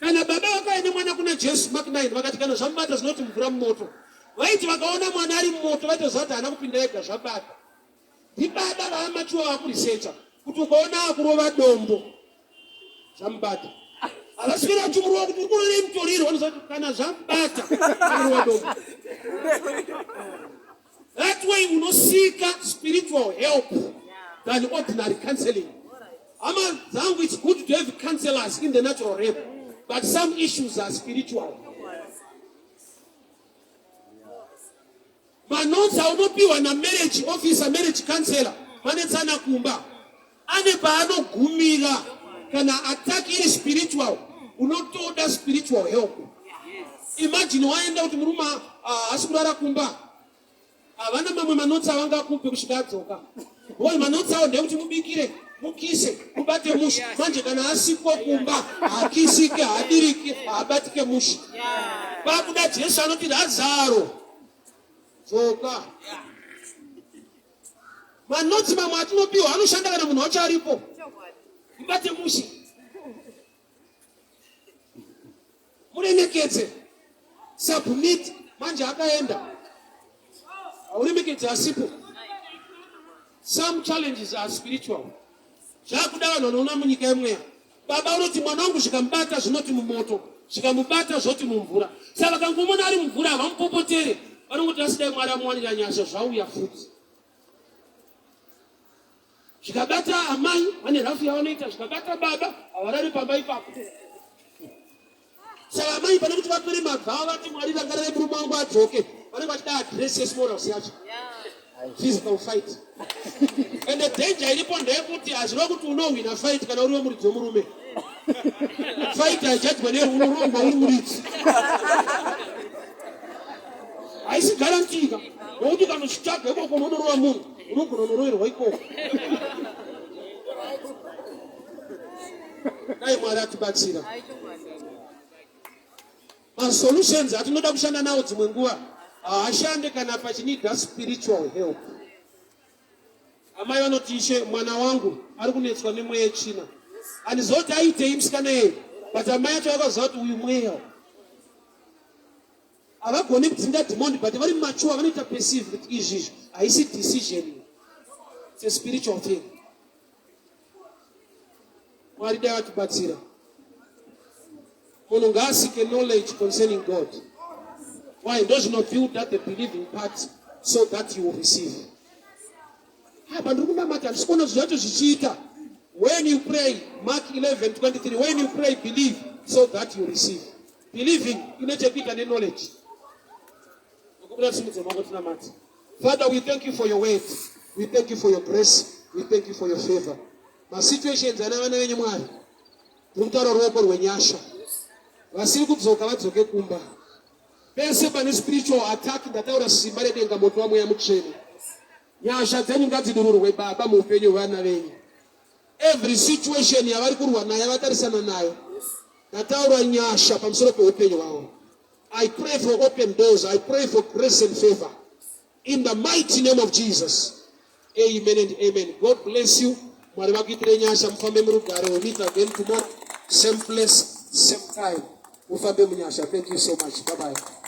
Kana baba vakaenda mwana kuna Jesu Mark 9 vakati kana zvamubata zvinoti mvura mumoto. Vaiti vakaona mwana ari mumoto vaitoziva kuti haana kupinda ega zvabata. Ndibaba vaamachuva vakurisecha kuti ukaona akurova dombo zvamubata. Avaswera chimurwa kuti ukurore mutoriro vanoziva kuti kana zvamubata akurova dombo. That way unosika spiritual help than ordinary counseling. Ama zangu, it's good to have counselors in the natural realm, but some issues are spiritual. Manonsa unopiwa na marriage officer, marriage counselor, manetsana kumba. Ane paano gumila kana attack ili spiritual, unotoda spiritual help. Imagine waenda kuti muruma asikurara kumba. Avana mamwe manotsa vanga kupe kusvikadzoka. Woi manotsa onde kuti mubikire, mukise, mubate mushi. Manje kana asikwa kumba, akisike, adirike, abatike mushi. Pakuda Jesu anoti Lazaro. Zoka. Manotsi mamwe atinopiwa anoshanda kana munhu wacho aripo. Mubate mushi. Muremekedze. Submit. Manje akaenda. Some challenges are spiritual. Zvakuda vanhu vanoona munyika yemweya. Baba unoti mwana wangu zvikamubata zvinoti mumoto, zvikamubata zvoti mumvura. Saka vakangomona ari mumvura havamupopotere. Vanongoti asidai Mwari amuwanira nyasha zvauya futi. Zvikabata amai vane rafu yavanoita, zvikabata baba havarari pamba ipapo. Saka amai pane kuti vatore magava vati Mwari rangarire murume wangu adzoke. Vanenge vachida address yesmorals yacho. Physical fight. And the danger iripo ndeyekuti hazviva kuti unowina fight kana uriwe muridzi wemurume. Fight haijadwa neunorombwa uri muridzi. Haisi garantika. Nokuti kana uchitsvaga ikoko unonorova munhu, unogona kunoroverwa ikoko. Dai Mwari atibatsira. Solutions atinoda kushanda nawo dzimwe nguva ashande kana pachinida spiritual help. Amai vanoti Ishe mwana wangu ari kunetswa nemweya yechina. Andizoti aitei musikana yeye, but amai acho vakaziva kuti uyu mweya. Havagoni kudzinga demon but vari mature vanoita perceive kuti izvi haisi decision. It's a spiritual thing. Mwari dai vatibatsira. munhu ngaasike knowledge concerning God. Why? Ndozvinobuild that the believing part so that you will receive. Bandiri kunamata handisikuona zvacho zvichiita. When you pray, Mark 11:23, when you pray, believe so that you receive. Believing inechekuita neknowledge. Father, we thank you for your word. We thank you for your grace. We thank you for your favor. My situations are vana venyu Mwari. Turikutaura ruoko rwenyasha. Vasiri kudzoka vadzoke kumba. Pese pane spiritual attack ndataura simba redenga moto wamweya mutsvene. Nyasha dzenyu ngadzidururwe Baba muupenyu hwevana venyu. Every situation yavari kurwa nayo yavatarisana nayo. Ndataura nyasha pamusoro peupenyu hwavo. I pray for open doors. I pray for grace and favor. In the mighty name of Jesus. Amen and amen. God bless you. Mwari vakuitire nyasha mufambe murugare. We'll meet again tomorrow. Same place, same time. Mufambe munyasha. Thank you so much. Bye bye.